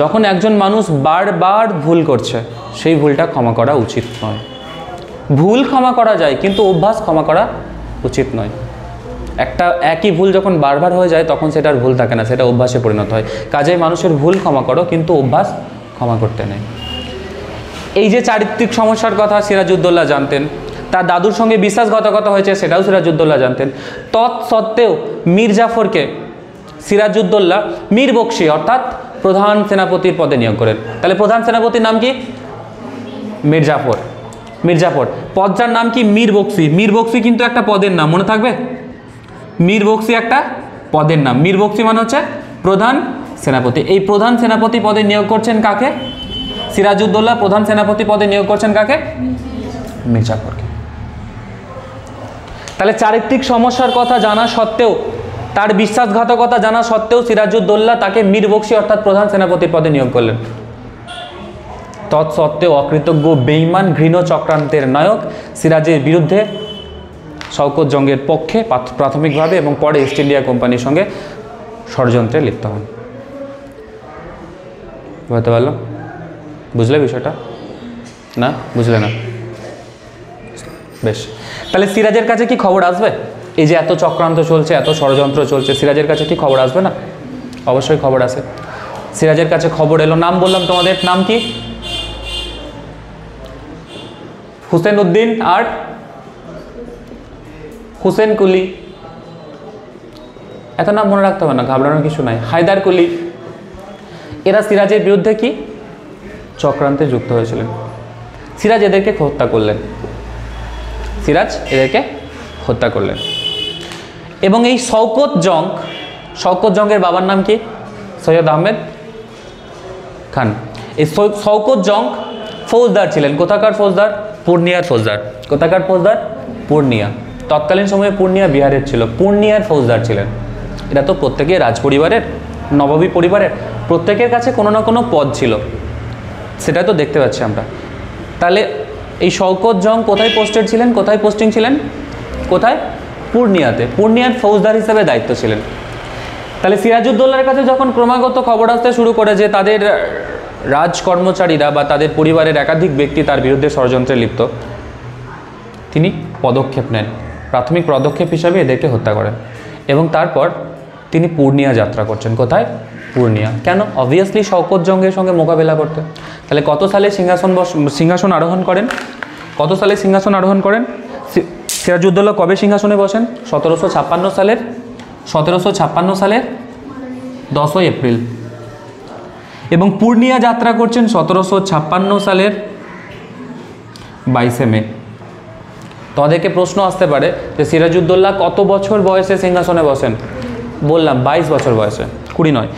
যখন একজন মানুষ বারবার ভুল করছে, সেই ভুলটা ক্ষমা করা উচিত নয়। ভুল ক্ষমা করা যায়, কিন্তু অভ্যাস ক্ষমা করা উচিত নয়। একই ভুল যখন বারবার হয়ে যায়, তখন সেটার ভুল থাকে না, সেটা অভ্যাসে পরিণত হয়। কাজেই মানুষের ভুল ক্ষমা করো, কিন্তু অভ্যাস ক্ষমা করতে নেই। এই যে চারিত্রিক সমস্যার কথা সিরাজউদ্দৌলা জানতেন, তার দাদুর সঙ্গে বিশ্বাসঘাতকতা হয়েছে সেটাও সিরাজউদ্দৌলা জানতেন। তৎসত্ত্বেও মির্জাফরকে সিরাজউদ্দৌলা মীর বক্সি অর্থাৎ প্রধান সেনাপতির পদে নিয়োগ করেন। তাহলে প্রধান সেনাপতির নাম কি? মির্জাফর। মির্জাফর পদটার নাম কি? মীর বক্সি। মীর বক্সি কিন্তু একটা পদের নাম, মনে থাকবে। মীর বক্সি একটা পদের নাম। মীর বক্সি মানে হচ্ছে প্রধান সেনাপতি। এই প্রধান সেনাপতি পদে নিয়োগ করছেন কাকে? সিরাজউদ্দৌলা প্রধান সেনাপতি পদে নিয়োগ করছেন কাকে? মির্জাফরকে। তাহলে চারিত্রিক সমস্যার কথা জানা সত্ত্বেও, তার বিশ্বাসঘাতকতা জানা সত্ত্বেও সিরাজউদ্দৌলা তাকে মীর বক্সি অর্থাৎ প্রধান সেনাপতির পদে নিয়োগ করলেন। তৎসত্ত্বেও অকৃতজ্ঞ, বেঈমান, ঘৃণ চক্রান্তের নায়ক সিরাজের বিরুদ্ধে শওকত জঙ্গের পক্ষে প্রাথমিকভাবে এবং পরে ইস্ট ইন্ডিয়া কোম্পানির সঙ্গে ষড়যন্ত্রে লিপ্ত হন। বুঝতে পারলাম? বুঝলে বিষয়টা? না বুঝলে না? বেশ, তাহলে সিরাজের কাছে কি খবর আসবে? এই যে এত চক্রান্ত চলছে, এত ষড়যন্ত্র চলছে, সিরাজের কাছে কি খবর আসবে না? অবশ্যই খবর আসে। সিরাজের কাছে খবর এলো। নাম বললাম তোমাদের, নাম কি? হুসেন উদ্দিন আর হুসেন কুলি। এত নাম মনে রাখতে হবে না, ঘাবড়ানোর কিছু নাই। হায়দার কুলি। এরা সিরাজের বিরুদ্ধে কি চক্রান্তে যুক্ত হয়েছিলেন। সিরাজ এদেরকে হত্যা করলেন। সিরাজ এদেরকে হত্যা করলেন। এবং এই শওকত জঙ্গের বাবার নাম কি? সৈয়দ আহমেদ খান। এই শওকত জং ফৌজদার ছিলেন। কোথাকার ফৌজদার? পূর্ণিয়ার ফৌজদার। কোথাকার ফৌজদার? পূর্ণিয়া। তৎকালীন সময়ে পূর্ণিয়া বিহারের ছিল। পূর্ণিয়ার ফৌজদার ছিলেন। এরা তো প্রত্যেকে রাজ পরিবারের, নবাবী পরিবারের প্রত্যেকের কাছে কোনো না কোনো পদ ছিল, সেটা তো দেখতে পাচ্ছি আমরা। তাহলে এই শওকত জং কোথায় পোস্টেড ছিলেন, কোথায় পোস্টিং ছিলেন, কোথায়? পূর্ণিয়াতে। পূর্ণিয়ার ফৌজদার হিসেবে দায়িত্ব ছিলেন। তাহলে সিরাজউদ্দৌলার কাছে যখন ক্রমাগত খবর আসতে শুরু করে যে তাদের রাজ কর্মচারীরা বা তাদের পরিবারের একাধিক ব্যক্তি তার বিরুদ্ধে ষড়যন্ত্রে লিপ্ত, তিনি পদক্ষেপ নেন। প্রাথমিক পদক্ষেপ হিসাবে এদেরকে হত্যা করেন এবং তারপর তিনি পূর্ণিয়া যাত্রা করছেন। কোথায়? পূর্ণিয়া। কেন? অবভিয়াসলি শওকত জংয়ের সঙ্গে মোকাবেলা করতে। তাহলে কত সালে সিংহাসন আরোহণ করেন? কত সালে সিংহাসন আরোহণ করেন? সিরাজউদ্দৌলা কবে সিংহাসনে বসেন? 1756 সালের 10ই এপ্রিল। এবং পূর্ণিয়া যাত্রা করছেন 1756 সালের 22 মে। তোমাদেরকে প্রশ্ন আসতে পারে যে সিরাজউদ্দৌলা কত বছর বয়সে সিংহাসনে বসেন? বললাম 22 বছর বয়সে, 20 নয়,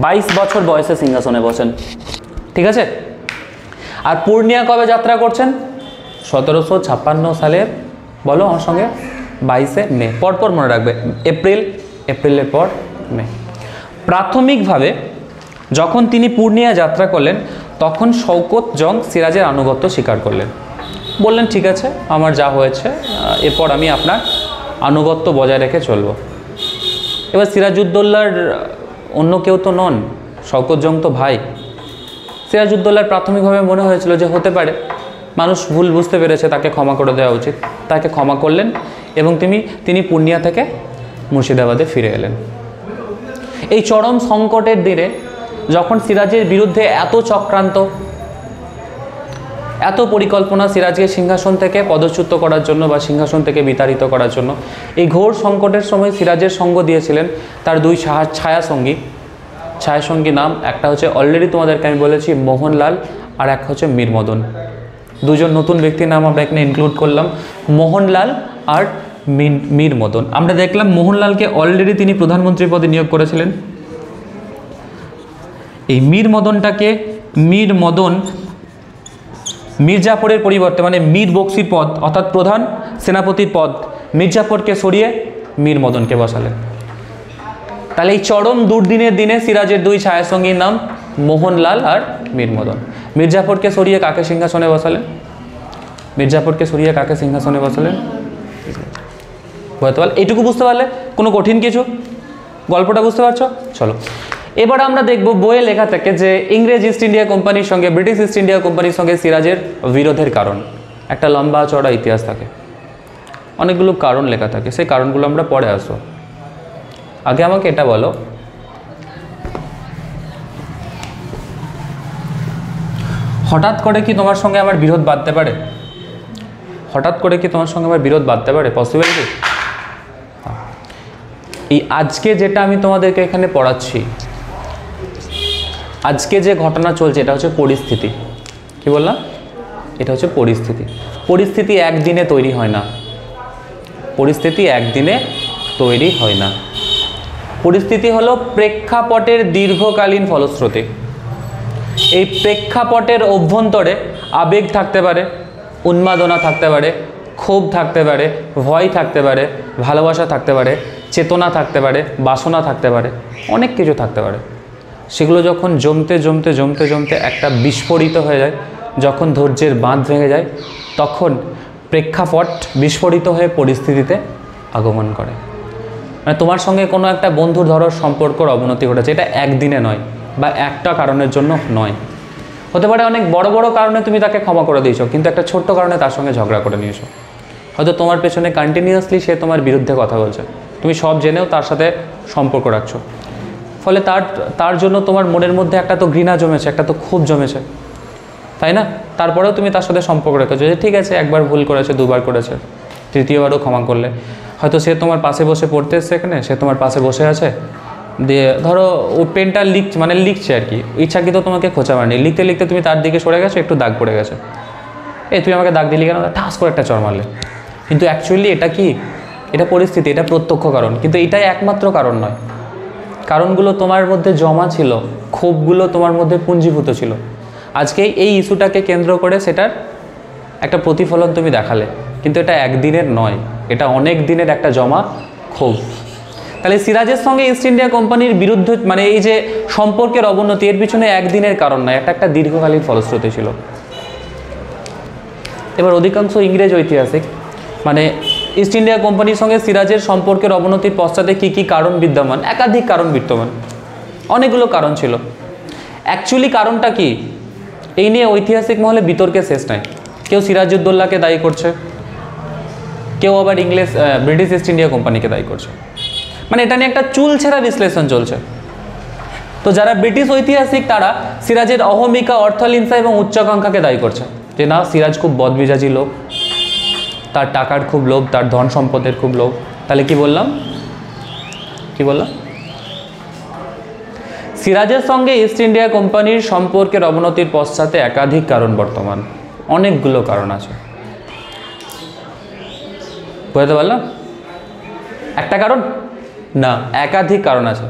22 বছর বয়সে সিংহাসনে বসেন। ঠিক আছে? আর পূর্ণিয়া কবে যাত্রা করছেন? 1756 সালের, বলো আমার সঙ্গে, 22 মে। পরপর মনে রাখবে, এপ্রিলের পর মে। প্রাথমিকভাবে যখন তিনি পূর্ণিয়া যাত্রা করলেন তখন শওকত জং সিরাজের আনুগত্য স্বীকার করলেন। বললেন ঠিক আছে, আমার যা হয়েছে এরপর আমি আপনার আনুগত্য বজায় রেখে চলব। এবার সিরাজউদ্দৌলার অন্য কেউ তো নন, শওকত জং তো ভাই। সিরাজউদ্দৌলার প্রাথমিকভাবে মনে হয়েছিল যে হতে পারে মানুষ ভুল বুঝতে পেরেছে, তাকে ক্ষমা করে দেওয়া উচিত। তাকে ক্ষমা করলেন এবং তিনি পূর্ণিয়া থেকে মুর্শিদাবাদে ফিরে এলেন। এই চরম সংকটের দিনে যখন সিরাজের বিরুদ্ধে এত চক্রান্ত, এত পরিকল্পনা সিরাজকে সিংহাসন থেকে পদচ্যুত করার জন্য বা সিংহাসন থেকে বিতাড়িত করার জন্য, এই ঘোর সংকটের সময় সিরাজের সঙ্গ দিয়েছিলেন তার দুই ছায়াসঙ্গী নাম। একটা হচ্ছে অলরেডি তোমাদেরকে আমি বলেছি মোহনলাল, আর এক হচ্ছে মীর মদন। দুজন নতুন ব্যক্তির নাম আমরা এখানে ইনক্লুড করলাম, মোহনলাল আর মীর মদন। আমরা দেখলাম মোহনলালকে অলরেডি তিনি প্রধানমন্ত্রী পদে নিয়োগ করেছিলেন। এই মীর মদন মির্জাফরের পরিবর্তে, মানে মীর বক্সির পদ অর্থাৎ প্রধান সেনাপতির পদ, মির্জাফরকে সরিয়ে মীর মদনকে বসালেন। তাহলে এই চরম দুর্দিনের দিনে সিরাজের দুই ছায়াসঙ্গীর নাম মোহনলাল আর মীর মদন। মির্জাফরকে সরিয়ে কাকে সিংহাসনে বসালেন? বুঝতে পারলে? এইটুকু বুঝতে পারলে কোনো কঠিন কিছু? গল্পটা বুঝতে পারছো? চলো এবার আমরা দেখব বইয়ে লেখা থাকে যে ইংরেজ ইস্ট ইন্ডিয়া কোম্পানির সঙ্গে, ব্রিটিশ ইস্ট ইন্ডিয়া কোম্পানির সঙ্গে সিরাজের বিরোধের কারণ। একটা লম্বা চড়া ইতিহাস থাকে, অনেকগুলো কারণ লেখা থাকে, সেই কারণগুলো আমরা পরে আসবো। আগে আমাকে এটা বলো, হঠাৎ করে কি তোমার সঙ্গে আমার বিরোধ বাঁধতে পারে? পসিবল কি? এই আজকে যেটা আমি তোমাদেরকে এখানে পড়াচ্ছি, আজকে যে ঘটনা চলছে, এটা হচ্ছে পরিস্থিতি। কি বললাম? এটা হচ্ছে পরিস্থিতি একদিনে তৈরি হয় না। পরিস্থিতি হলো প্রেক্ষাপটের দীর্ঘকালীন ফলশ্রুতি। এই প্রেক্ষাপটের অভ্যন্তরে আবেগ থাকতে পারে, উন্মাদনা থাকতে পারে, ক্ষোভ থাকতে পারে, ভয় থাকতে পারে, ভালোবাসা থাকতে পারে, চেতনা থাকতে পারে, বাসনা থাকতে পারে, অনেক কিছু থাকতে পারে। সেগুলো যখন জমতে একটা বিস্ফোরিত হয়ে যায়, যখন ধৈর্যের বাঁধ ভেঙে যায়, তখন প্রেক্ষাপট বিস্ফোরিত হয়ে পরিস্থিতিতে আগমন করে। মানে তোমার সঙ্গে কোনো একটা বন্ধুর ধরো সম্পর্কের অবনতি ঘটেছে, এটা একদিনে নয় বা একটা কারণের জন্য নয়। হতে পারে অনেক বড় বড় কারণে তুমি তাকে ক্ষমা করে দিয়েছো, কিন্তু একটা ছোট্ট কারণে তার সঙ্গে ঝগড়া করে নিয়েছো। হয়তো তোমার পেছনে কন্টিনিউয়াসলি সে তোমার বিরুদ্ধে কথা বলছে, তুমি সব জেনেও তার সাথে সম্পর্ক রাখছো। ফলে তার জন্য তোমার মনের মধ্যে একটা তো ঘৃণা জমেছে, একটা তো ক্ষোভ জমেছে, তাই না? তারপরেও তুমি তার সাথে সম্পর্ক রেখেছো যে ঠিক আছে, একবার ভুল করেছে, দুবার করেছে, তৃতীয়বারও ক্ষমা করলে। হয়তো সে তোমার পাশে বসে পড়তে এসছে, এখানে সে তোমার পাশে বসে আছে, দিয়ে ধরো ও পেনটা লিখছে আর কি, ইচ্ছাকৃত তোমাকে খোঁচা মারনি, লিখতে তুমি তার দিকে সরে গেছো, একটু দাগ পড়ে গেছে, তুই আমাকে দাগ দিলি কেন, ঠাস করে একটা চড় মারলে। কিন্তু অ্যাকচুয়ালি এটা কি? এটা পরিস্থিতি, এটা প্রত্যক্ষ কারণ, কিন্তু এটাই একমাত্র কারণ নয়। কারণগুলো তোমার মধ্যে জমা ছিল, ক্ষোভগুলো তোমার মধ্যে পুঞ্জীভূত ছিল। আজকে এই ইস্যুটাকে কেন্দ্র করে সেটার একটা প্রতিফলন তুমি দেখালে, কিন্তু এটা একদিনের নয়, এটা অনেক দিনের একটা জমা ক্ষোভ। তাহলে সিরাজের সঙ্গে ইস্ট ইন্ডিয়া কোম্পানির বিরুদ্ধে মানে এই যে সম্পর্কের অবনতি, এর পিছনে একদিনের কারণ নয়, একটা দীর্ঘকালীন ফলশ্রুতি ছিল। এবার অধিকাংশ ইংরেজ ঐতিহাসিক মানে ইস্ট ইন্ডিয়া কোম্পানির সঙ্গে সিরাজের সম্পর্কের অবনতির পশ্চাতে কী কী কারণ বিদ্যমান, একাধিক কারণ বিদ্যমান, অনেকগুলো কারণ ছিল। অ্যাকচুয়ালি কারণটা কি, এই নিয়ে ঐতিহাসিক মহলে বিতর্কের শেষ নাই। কেউ সিরাজউদ্দৌলাকে দায়ী করছে, কেউ আবার ব্রিটিশ ইস্ট ইন্ডিয়া কোম্পানিকে দায়ী করছে, মানে এটা নিয়ে একটা চুলছেরা বিশ্লেষণ চলছে। তো যারা ব্রিটিশ ঐতিহাসিক তারা সিরাজের অহমিকা, অর্থলিনসা এবং উচ্চাকাঙ্ক্ষাকে দায়ী করছে, যে না সিরাজ খুব বদমেজাজি লোক, তার টাকার খুব লোভ, তার ধন সম্পদের খুব লোভ। তাহলে কি বললাম সিরাজের সঙ্গে ইস্ট ইন্ডিয়া কোম্পানির সম্পর্কের অবনতির পশ্চাতে একাধিক কারণ বর্তমান, অনেকগুলো কারণ আছে। বুঝতে পারলাম? একটা কারণ না, একাধিক কারণ আছে,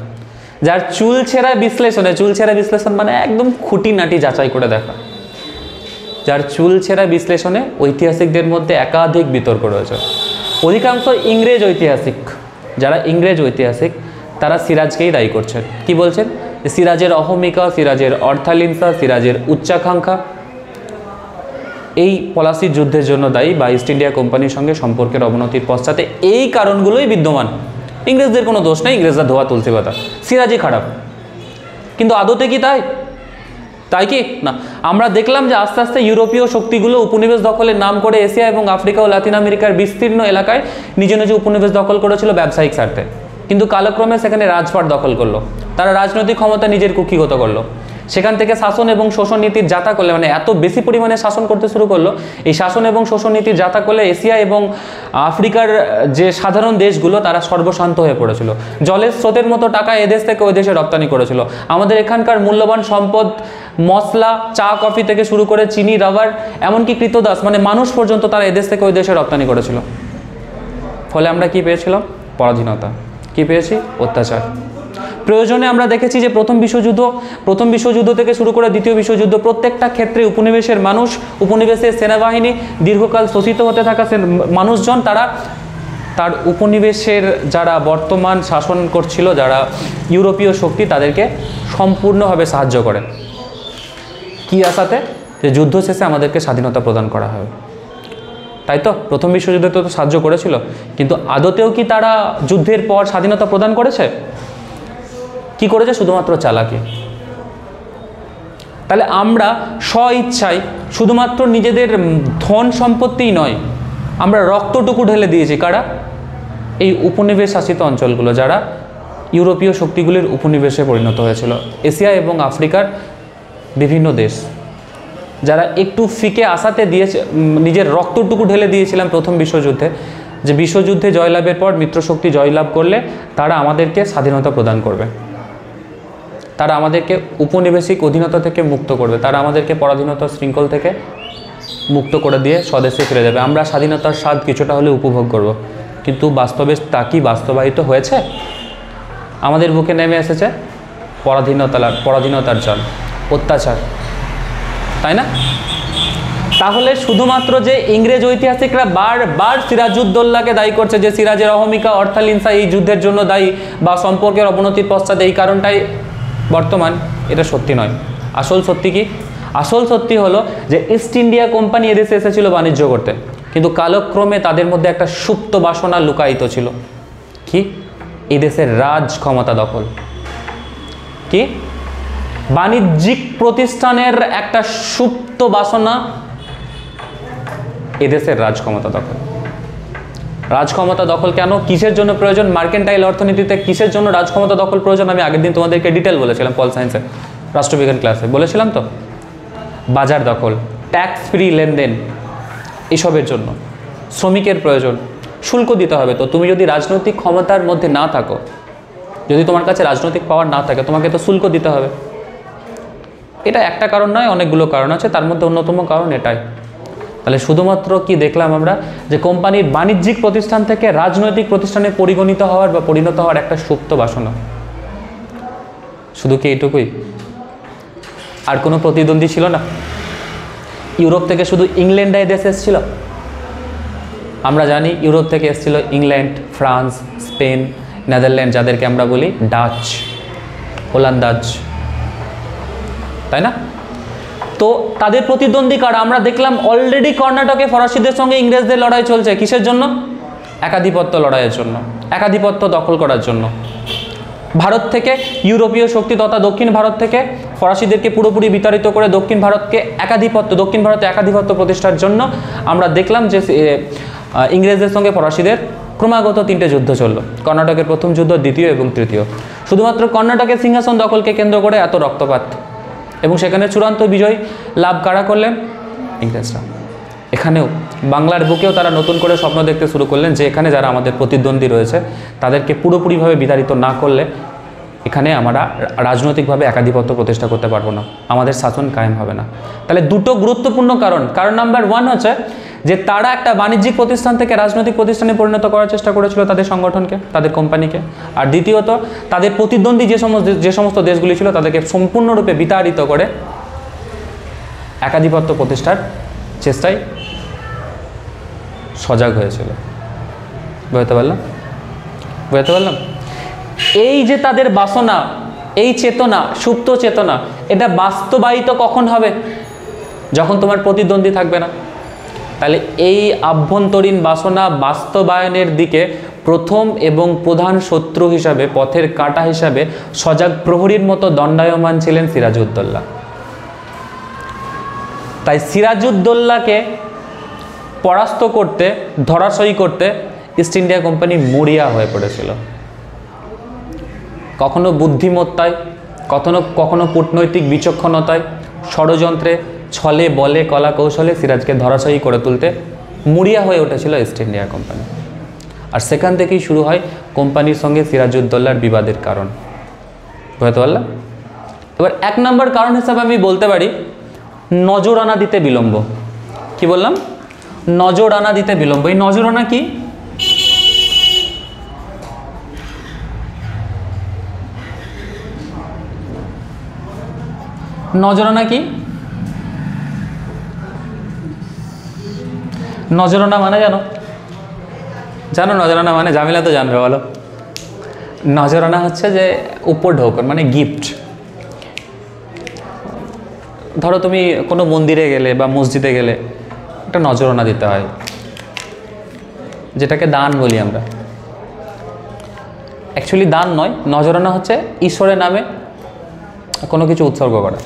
যার চুলছেরা বিশ্লেষণ মানে একদম খুঁটিনাটি যাচাই করে দেখা, যার চুলছেরা বিশ্লেষণে ঐতিহাসিকদের মধ্যে একাধিক বিতর্ক রয়েছে। অধিকাংশ ইংরেজ ঐতিহাসিক, যারা ইংরেজ ঐতিহাসিক তারা সিরাজকেই দায়ী করছেন। কি বলছেন? সিরাজের অহমিকা, সিরাজের অর্থালিনসা, সিরাজের উচ্চাকাঙ্ক্ষা এই পলাশির যুদ্ধের জন্য দায়ী, বা ইস্ট ইন্ডিয়া কোম্পানির সঙ্গে সম্পর্কের অবনতির পশ্চাতে এই কারণগুলোই বিদ্যমান। ইংরেজদের কোনো দোষ নেই, ইংরেজরা ধোয়া তুলসী পাতা, সিরাজই খারাপ। কিন্তু আদতে কি তাই কি না? আমরা দেখলাম যে আস্তে আস্তে ইউরোপীয় শক্তিগুলো উপনিবেশ দখলের নাম করে এশিয়া এবং আফ্রিকা ও লাতিন আমেরিকার বিস্তীর্ণ এলাকায় নিজ নিজ উপনিবেশ দখল করেছিল ব্যবসায়িক স্বার্থে, কিন্তু কালক্রমে সেখানে রাজপাট দখল করলো, তারা রাজনৈতিক ক্ষমতা নিজের কুক্ষিগত করলো, সেখান থেকে শাসন এবং শোষণ নীতির যাতা করলে, মানে এত বেশি পরিমাণে শাসন করতে শুরু করলো, এই শাসন এবং শোষণ নীতির যাতা করলে এশিয়া এবং আফ্রিকার যে সাধারণ দেশগুলো তারা সর্বশান্ত হয়ে পড়েছিল। জলের স্রোতের মতো টাকা এদেশ থেকে ওই দেশে রপ্তানি করেছিল। আমাদের এখানকার মূল্যবান সম্পদ, মশলা, চা কফি থেকে শুরু করে চিনি, রাবার, এমনকি কৃতদাস মানে মানুষ পর্যন্ত তারা এদেশ থেকে ওই দেশে রপ্তানি করেছিল। ফলে আমরা কি পেয়েছিলাম? পরাধীনতা। কি পেয়েছি? অত্যাচার। প্রয়োজনে আমরা দেখেছি যে প্রথম বিশ্বযুদ্ধ থেকে শুরু করে দ্বিতীয় বিশ্বযুদ্ধ, প্রত্যেকটা ক্ষেত্রে উপনিবেশের মানুষ, উপনিবেশের সেনাবাহিনী, দীর্ঘকাল শোষিত হতে থাকা মানুষজন, তার উপনিবেশের যারা বর্তমান শাসন করছিল, যারা ইউরোপীয় শক্তি, তাদেরকে সম্পূর্ণভাবে সাহায্য করে। কি আশাতে? যে যুদ্ধ শেষে আমাদেরকে স্বাধীনতা প্রদান করা হবে। তাই তো প্রথম বিশ্বযুদ্ধে তো সাহায্য করেছিল, কিন্তু আদতেও কি তারা যুদ্ধের পর স্বাধীনতা প্রদান করেছে? কি করেছে? শুধুমাত্র চালাকি। তাহলে আমরা স্ব-ইচ্ছায় শুধুমাত্র নিজেদের ধন সম্পত্তিই নয়, আমরা রক্তটুকু ঢেলে দিয়েছি। কারা? এই উপনিবেশ শাসিত অঞ্চলগুলো, যারা ইউরোপীয় শক্তিগুলির উপনিবেশে পরিণত হয়েছিল। এশিয়া এবং আফ্রিকার বিভিন্ন দেশ, যারা একটু ফিকে আশাতে দিয়েছে, নিজের রক্তটুকু ঢেলে দিয়েছিলাম প্রথম বিশ্বযুদ্ধে, যে বিশ্বযুদ্ধে জয়লাভের পর মিত্রশক্তি জয়লাভ করলে তারা আমাদেরকে স্বাধীনতা প্রদান করবে, তারা আমাদেরকে উপনিবেশিক অধীনতা থেকে মুক্ত করবে, তারা আমাদেরকে পরাধীনতার শৃঙ্খল থেকে মুক্ত করে দিয়ে স্বদেশে ফিরে যাবে, আমরা স্বাধীনতার স্বাদ কিছুটা হলে উপভোগ করব। কিন্তু বাস্তবে তা কি বাস্তবায়িত হয়েছে? আমাদের বুকে নেমে এসেছে পরাধীনতার জল, অত্যাচার, তাই না? তাহলে শুধুমাত্র যে ইংরেজ ঐতিহাসিকরা বারবার সিরাজউদ্দৌলাকে দায়ী করছে যে সিরাজের অহমিকা, অর্থালিনসা এই যুদ্ধের জন্য দায়ী, বা সম্পর্কের অবনতির পশ্চাতে এই কারণটাই বর্তমান, এটা সত্যি নয়। আসল সত্যি কি? আসল সত্যি হলো যে ইস্ট ইন্ডিয়া কোম্পানি এদেশে এসেছিল বাণিজ্য করতে, কিন্তু কালক্রমে তাদের মধ্যে একটা সুপ্ত বাসনা লুকায়িত ছিল। কি? এই দেশের রাজ ক্ষমতা দখল। কি? বাণিজ্যিক প্রতিষ্ঠানের একটা সুপ্ত বাসনা, এদেশের রাজক্ষমতা দখল। রাজক্ষমতা দখল কেন, কিসের জন্য প্রয়োজন? মার্কেন্টাইল অর্থনীতিতে কিসের জন্য রাজক্ষমতা দখল প্রয়োজন? আমি আগের দিন তোমাদেরকে ডিটেল বলেছিলাম, পল সায়েন্সে রাষ্ট্রবিজ্ঞান ক্লাসে বলেছিলাম তো। বাজার দখল, ট্যাক্স ফ্রি লেনদেন, এসবের জন্য। শ্রমিকের প্রয়োজন, শুল্ক দিতে হবে। তো তুমি যদি রাজনৈতিক ক্ষমতার মধ্যে না থাকো, যদি তোমার কাছে রাজনৈতিক পাওয়ার না থাকে, তোমাকে তো শুল্ক দিতে হবে। এটা একটা কারণ নয়, অনেকগুলো কারণ আছে, তার মধ্যে অন্যতম কারণ এটাই। তাহলে শুধুমাত্র কি দেখলাম আমরা, যে কোম্পানির বাণিজ্যিক প্রতিষ্ঠান থেকে রাজনৈতিক প্রতিষ্ঠানে পরিগণিত হওয়ার বা পরিণত হওয়ার একটা সুপ্ত বাসনা। শুধু কি এইটুকুই? আর কোনো প্রতিদ্বন্দ্বী ছিল না? ইউরোপ থেকে শুধু ইংল্যান্ড দেশে এসেছিল? আমরা জানি ইউরোপ থেকে এসেছিল ইংল্যান্ড, ফ্রান্স, স্পেন, নেদারল্যান্ড, যাদেরকে আমরা বলি ডাচ, ওলান্দাজ, তাই না? তো তাদের প্রতিদ্বন্দ্বী কারা? আমরা দেখলাম অলরেডি কর্ণাটকে ফরাসিদের সঙ্গে ইংরেজদের লড়াই চলছে। কিসের জন্য? একাধিপত্য লড়াইয়ের জন্য, একাধিপত্য দখল করার জন্য। ভারত থেকে ইউরোপীয় শক্তি তথা দক্ষিণ ভারত থেকে ফরাসিদেরকে পুরোপুরি বিতাড়িত করে দক্ষিণ ভারতে একাধিপত্য প্রতিষ্ঠার জন্য আমরা দেখলাম যে ইংরেজদের সঙ্গে ফরাসিদের ক্রমাগত 3টে যুদ্ধ চলল। কর্ণাটকের প্রথম যুদ্ধ, দ্বিতীয় এবং তৃতীয়। শুধুমাত্র কর্ণাটকের সিংহাসন দখলকে কেন্দ্র করে এত রক্তপাত, এবং সেখানে চূড়ান্ত বিজয় লাভ কারা করলেন? ইংরেজরা। এখানেও বাংলার বুকেও তারা নতুন করে স্বপ্ন দেখতে শুরু করলেন যে এখানে যারা আমাদের প্রতিদ্বন্দ্বী রয়েছে তাদেরকে পুরোপুরিভাবে বিতাড়িত না করলে এখানে আমরা রাজনৈতিকভাবে একাধিপত্য প্রতিষ্ঠা করতে পারবো না, আমাদের শাসন কায়েম হবে না। তাহলে দুটো গুরুত্বপূর্ণ কারণ নাম্বার 1 হচ্ছে যে তারা একটা বাণিজ্যিক প্রতিষ্ঠান থেকে রাজনৈতিক প্রতিষ্ঠানে পরিণত করার চেষ্টা করেছিল তাদের সংগঠনকে, তাদের কোম্পানিকে। আর দ্বিতীয়ত তাদের প্রতিদ্বন্দ্বী যে সমস্ত দেশগুলি ছিল তাদেরকে সম্পূর্ণরূপে বিতাড়িত করে একাধিপত্য প্রতিষ্ঠার চেষ্টায় সজাগ হয়েছিল। বুঝতে পারলাম? এই যে তাদের বাসনা, এই চেতনা, সুপ্ত চেতনা, এটা বাস্তবায়িত কখন হবে? যখন তোমার প্রতিদ্বন্দ্বী থাকবে না। তাহলে এই আভ্যন্তরীণ বাসনা বাস্তবায়নের দিকে প্রথম এবং প্রধান শত্রু হিসাবে, পথের কাঁটা হিসাবে সজাগ প্রহরীর মতো দণ্ডায়মান ছিলেন সিরাজউদ্দৌলা। তাই সিরাজউদ্দৌলাকে পরাস্ত করতে, ধরাশয়ী করতে ইস্ট ইন্ডিয়া কোম্পানি মরিয়া হয়ে পড়েছিল। কখনো বুদ্ধিমত্তায়, কখনো কূটনৈতিক বিচক্ষণতায়, ষড়যন্ত্রে, ছলে বলে, কলা কৌশলে সিরাজকে ধরাশয়ী করে তুলতে মরিয়া হয়ে উঠেছিল ইস্ট ইন্ডিয়া কোম্পানি। আর সেখান থেকেই শুরু হয় কোম্পানির সঙ্গে সিরাজউদ্দৌলার বিবাদের কারণ। বুঝতে পারলাম? এবার 1 নম্বর কারণ হিসাবে আমি বলতে পারি নজরানা দিতে বিলম্ব। কি বললাম? নজরানা দিতে বিলম্ব। এই নজরানা কি? নজরানা কি? নজরানা মানে জানো? নজরানা মানে? জামিলা তো জানবে, বলো। নজরানা হচ্ছে যে উপর ঢোকন, মানে গিফট। ধরো তুমি কোনো মন্দিরে গেলে বা মসজিদে গেলে একটা নজরানা দিতে হয়, যেটাকে দান বলি আমরা। অ্যাকচুয়ালি দান নয়, নজরানা হচ্ছে ঈশ্বরের নামে কোনো কিছু উৎসর্গ করা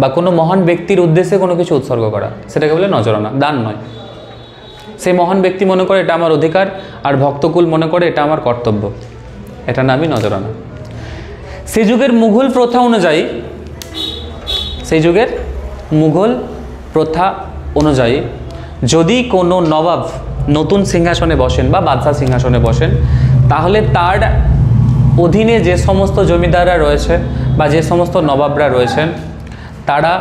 বা কোনো মহান ব্যক্তির উদ্দেশ্যে কোনো কিছু উৎসর্গ করা, সেটাকে বলে নজরানা, দান নয়। সেই মহান ব্যক্তি মনে করে এটা আমার অধিকার, আর ভক্তকুল মনে করে এটা আমার কর্তব্য, এটা নামই নজরানা। সেই যুগের মুঘল প্রথা অনুযায়ী যদি কোনো নবাব নতুন সিংহাসনে বসেন বা বাদশাহ সিংহাসনে বসেন, তাহলে তার অধীনে যে সমস্ত জমিদাররা রয়েছে বা যে সমস্ত নবাবরা রয়েছেন তারা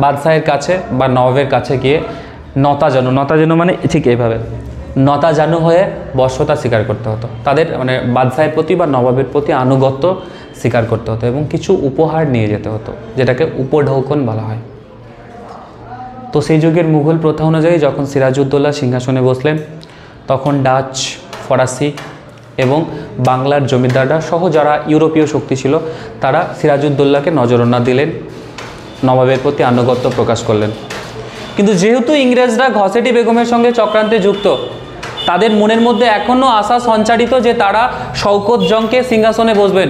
বাদশাহের কাছে বা নবাবের কাছে গিয়ে নতাজানু মানে ঠিক এইভাবে নতাজানু হয়ে বশ্যতা স্বীকার করতে হতো। তাদের মানে বাদশাহের প্রতি বা নবাবের প্রতি আনুগত্য স্বীকার করতে হতো এবং কিছু উপহার নিয়ে যেতে হতো, যেটাকে উপঢৌকন বলা হয়। তো সেই যুগের মুঘল প্রথা অনুযায়ী যখন সিরাজউদ্দৌলা সিংহাসনে বসলেন, তখন ডাচ, ফরাসি এবং বাংলার জমিদাররা সহ যারা ইউরোপীয় শক্তি ছিল তারা সিরাজউদ্দৌলাকে নজরানা দিলেন, নবাবের প্রতি আনুগত্য প্রকাশ করলেন। কিন্তু যেহেতু ইংরেজরা ঘসেটি বেগমের সঙ্গে চক্রান্তে যুক্ত, তাদের মনের মধ্যে এখনও আশা সঞ্চারিত যে তারা শওকত জংকে সিংহাসনে বসবেন।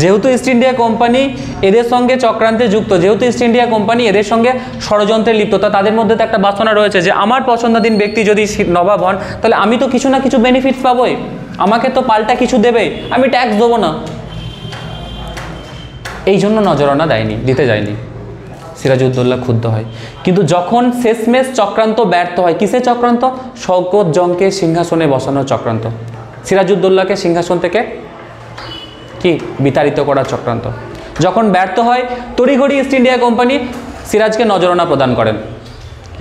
যেহেতু ইস্ট ইন্ডিয়া কোম্পানি এদের সঙ্গে চক্রান্তে যুক্ত, যেহেতু ইস্ট ইন্ডিয়া কোম্পানি এদের সঙ্গে ষড়যন্ত্রে লিপ্ত, তাদের মধ্যে তো একটা বাসনা রয়েছে যে আমার পছন্দাধীন ব্যক্তি যদি নবাব হন তাহলে আমি তো কিছু না কিছু বেনিফিটস পাবোই, আমাকে তো পাল্টা কিছু দেবে, আমি ট্যাক্স দেবো না। এই জন্য নজরানা দিতে যায়নি। সিরাজউদ্দৌলা ক্ষুব্ধ হয়। কিন্তু যখন শেষমেশ চক্রান্ত ব্যর্থ হয়, কিসের চক্রান্ত? শওকত জংকে সিংহাসনে বসানোর চক্রান্ত, সিরাজউদ্দৌলাকে সিংহাসন থেকে বিতাড়িত করার চক্রান্ত যখন ব্যর্থ হয়, তড়িঘড়ি ইস্ট ইন্ডিয়া কোম্পানি সিরাজকে নজরানা প্রদান করেন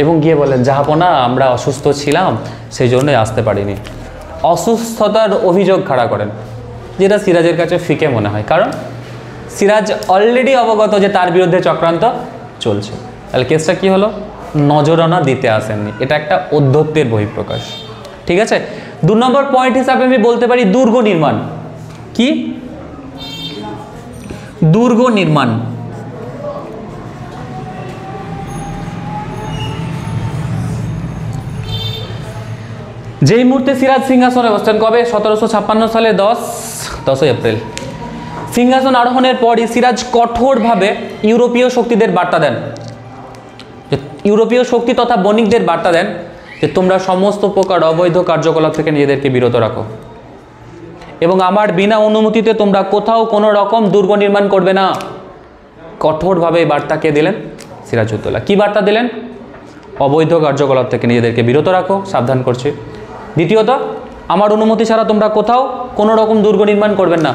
এবং গিয়ে বলেন, জাহাপনা আমরা অসুস্থ ছিলাম সেই জন্যই আসতে পারিনি। অসুস্থতার অভিযোগ খাড়া করেন, যেটা সিরাজের কাছে ফিকে মনে হয়, কারণ সিরাজ অলরেডি অবগত যে তার বিরুদ্ধে চক্রান্ত চলছে। তাহলে কেসটা কি হলো? নজরানা দিতে আসেননি। এটা একটা অধ্যত্বের বহিঃপ্রকাশ। ঠিক আছে? 2 নম্বর পয়েন্ট হিসাবে আমি বলতে পারি দুর্গ নির্মাণ। কি? দুর্গ নির্মাণ। যেই মুহূর্তে সিরাজ সিংহাসনে বসতেন, কবে? 1756 সালে 10 এপ্রিল। সিংহাসন আরোহণের পরই সিরাজ কঠোরভাবে ইউরোপীয় শক্তিদের বার্তা দেন, ইউরোপীয় শক্তি তথা বণিকদের বার্তা দেন যে তোমরা সমস্ত প্রকার অবৈধ কার্যকলাপ থেকে নিজেদেরকে বিরত রাখো এবং আমার বিনা অনুমতিতে তোমরা কোথাও কোনো রকম দুর্গ নির্মাণ করবে না। কঠোরভাবে এই বার্তা কে দিলেন? সিরাজউদ্দৌলা। কি বার্তা দিলেন? অবৈধ কার্যকলাপ থেকে নিজেদেরকে বিরত রাখো, সাবধান করছি। দ্বিতীয়ত, আমার অনুমতি ছাড়া তোমরা কোথাও কোনো রকম দুর্গ নির্মাণ করবেন না।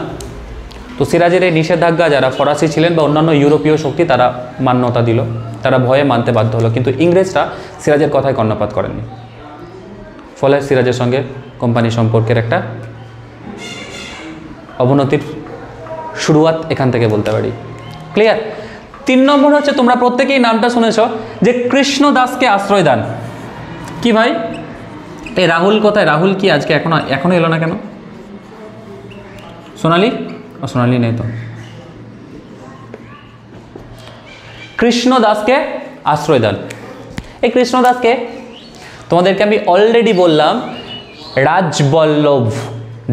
তো সিরাজের এই নিষেধাজ্ঞা যারা ফরাসি ছিলেন বা অন্যান্য ইউরোপীয় শক্তি তারা মান্যতা দিল, তারা ভয়ে মানতে বাধ্য হলো, কিন্তু ইংরেজরা সিরাজের কথায় কর্ণপাত করেননি। ফলে সিরাজের সঙ্গে কোম্পানি সম্পর্কের একটা অবনতির শুরুয়াত এখান থেকে বলতে পারি। ক্লিয়ার? 3 নম্বর হচ্ছে, তোমরা প্রত্যেকেই নামটা শুনেছ যে কৃষ্ণদাসকে আশ্রয় দান। কি ভাই? এই রাহুল কোথায়? রাহুল কি আজকে এখনো এলো না কেন? সোনালি? সোনালি নেই তো। কৃষ্ণদাসকে আশ্রয় দান। এই কৃষ্ণদাসকে তোমাদেরকে আমি অলরেডি বললাম, রাজবল্লভ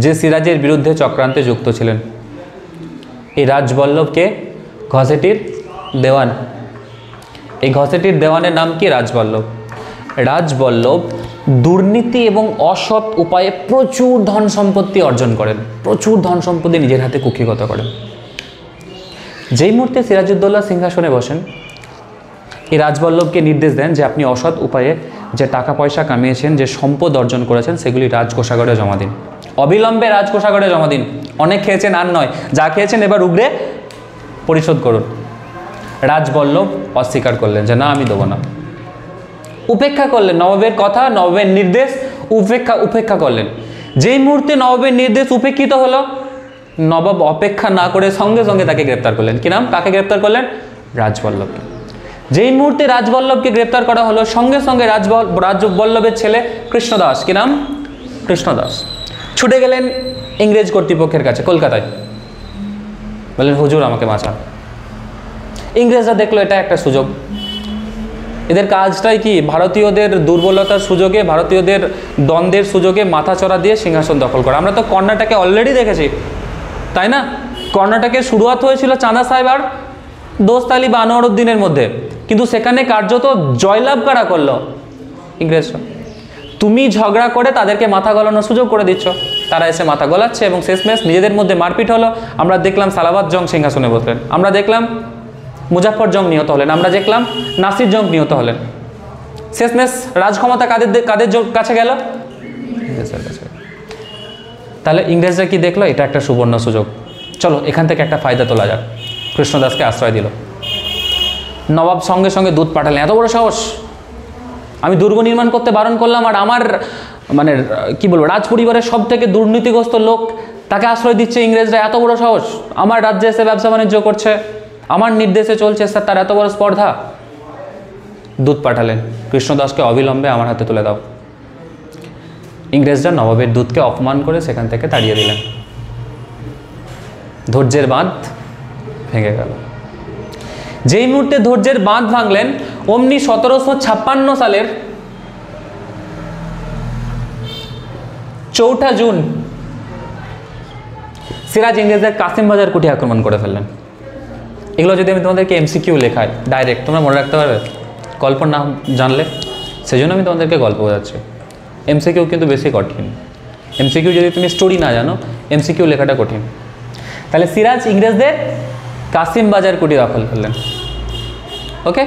যে সিরাজের বিরুদ্ধে চক্রান্তে যুক্ত ছিলেন। এই রাজবল্লভকে ঘসেটির দেওয়ান। এই ঘসেটির দেওয়ানের নাম কি? রাজবল্লভ। রাজবল্লভ দুর্নীতি এবং অসৎ উপায়ে প্রচুর ধন সম্পত্তি অর্জন করেন, প্রচুর ধন সম্পত্তি নিজের হাতে কুক্ষিগত করেন। যেই মুহূর্তে সিরাজউদ্দৌলা সিংহাসনে বসেন, এই রাজবল্লভকে নির্দেশ দেন যে আপনি অসৎ উপায়ে যে টাকা পয়সা কামিয়েছেন, যে সম্পদ অর্জন করেছেন, সেগুলি রাজকোষাগারে জমা দিন, অবিলম্বে রাজকোষাগারে জমা দিন। অনেক খেয়েছেন আর নয়, যা খেয়েছেন এবার উগরে পরিশোধ করুন। রাজবল্লভ অস্বীকার করলেন যে না, আমি দেবো না। উপেক্ষা করলেন নবাবের কথা, নবাবের নির্দেশ উপেক্ষা করলেন। যেই মুহূর্তে নবাবের নির্দেশ উপেক্ষিত হলো, নবাব অপেক্ষা না করে সঙ্গে সঙ্গে তাকে গ্রেপ্তার করলেন। কি নাম? কাকে গ্রেপ্তার করলেন? রাজবল্লভকে। যেই মুহূর্তে রাজবল্লভকে গ্রেপ্তার করা হলো, সঙ্গে সঙ্গে রাজবল্লভের ছেলে কৃষ্ণদাস, কি নাম? কৃষ্ণদাস ছুটে গেলেন ইংরেজ কর্তৃপক্ষের কাছে কলকাতায়। বললেন হুজুর আমাকে বাঁচান। ইংরেজরা দেখলো এটা একটা সুযোগ। এদের কাজটাই কি? ভারতীয়দের দুর্বলতার সুযোগে, ভারতীয়দের দ্বন্দ্বের সুযোগে মাথা চড়া দিয়ে সিংহাসন দখল করা। আমরা তো কর্ণাটকে অলরেডি দেখেছি, তাই না? কর্ণাটকের শুরুয়াত হয়েছিল চাঁদা সাহেব আর দোস্ত আলী বা আনোয়ারউদ্দিনের মধ্যে, কিন্তু সেখানে কার্যত জয়লাভ কারা করলো? ইংরেজরা। তুমি ঝগড়া করে তাদেরকে মাথা গলানোর সুযোগ করে দিচ্ছ, তারা এসে মাথা গলাচ্ছে এবং শেষমেশ নিজেদের মধ্যে মারপিট হলো। আমরা দেখলাম সালাবাত জং সিংহাসনে বসলেন, আমরা দেখলাম মুজাফর জং নিহত হলেন, আমরা দেখলাম নাসির জং নিহত হলেন। শেষমেশ রাজক্ষমতা কাদের কাছে গেল? ইংরেজদের কাছে। তাহলে ইংরেজরা কি দেখলো? এটা একটা সুবর্ণ সুযোগ, চলো এখান থেকে একটা ফায়দা তোলা যাক। কৃষ্ণদাসকে আশ্রয় দিল। নবাব সঙ্গে সঙ্গে দূত পাঠালেন। এত বড় সাহস! আমি দুর্গ নির্মাণ করতে বারণ করলাম আর আমার মানে কি বলবো, রাজ পরিবারের সব থেকে দুর্নীতিগ্রস্ত লোক, তাকে আশ্রয় দিচ্ছে ইংরেজরা। এত বড় সাহস! আমার রাজ্যে এসে ব্যবসা বাণিজ্য করছে, আমার নির্দেশে চলছে, স্যার তার এত বড় স্পর্ধা। দূত পাঠালেন, কৃষ্ণদাসকে অবিলম্বে আমার হাতে তুলে দাও। ইংরেজরা নবাবের দূতকে অপমান করে সেখান থেকে তাড়িয়ে দিলেন। ধৈর্যের বাঁধ ভেঙে গেল। যেই মুহূর্তে ধৈর্যের বাঁধ ভাঙলেন, অমনি 1756 সালের 4 জুন সিরাজ ইংরেজদের কাসিম বাজার কুঠি আক্রমণ করে ফেললেন। এগুলো যদি আমি তোমাদেরকে এমসিকিউ লেখাই ডাইরেক্ট, তোমরা মনে রাখতে পারবে গল্প না জানলে। সেজন্য আমি তোমাদেরকে গল্প বোঝাচ্ছি। এমসিকিউ কিন্তু বেশি কঠিন। এমসিকিউ যদি তুমি স্টোরি না জানো, এমসিকিউ লেখাটা কঠিন। তাহলে সিরাজ ইংরেজদের কাসিম বাজার কুঠি দখল করলেন। ওকে,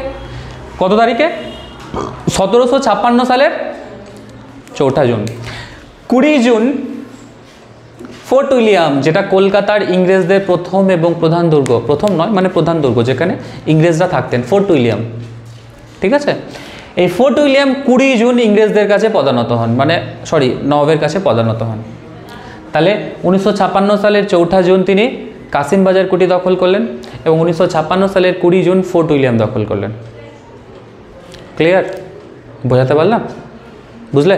কত তারিখে? 1756 সালের 4 জুন। 20 জুন ফোর্ট উইলিয়াম, যেটা কলকাতার ইংরেজদের প্রথম এবং প্রধান দুর্গ, প্রথম নয় মানে প্রধান দুর্গ, যেখানে ইংরেজরা থাকতেন, ফোর্ট উইলিয়াম। ঠিক আছে, এই ফোর্ট উইলিয়াম 20 জুন ইংরেজদের কাছে পদানত হন, মানে নবাবের কাছে পদানত হন। তাহলে 1956 সালের 4 জুন তিনি কাসিম বাজার কুঠি দখল করলেন এবং 1956 সালের 20 জুন ফোর্ট উইলিয়াম দখল করলেন। ক্লিয়ার? বোঝাতে পারলাম? বুঝলে?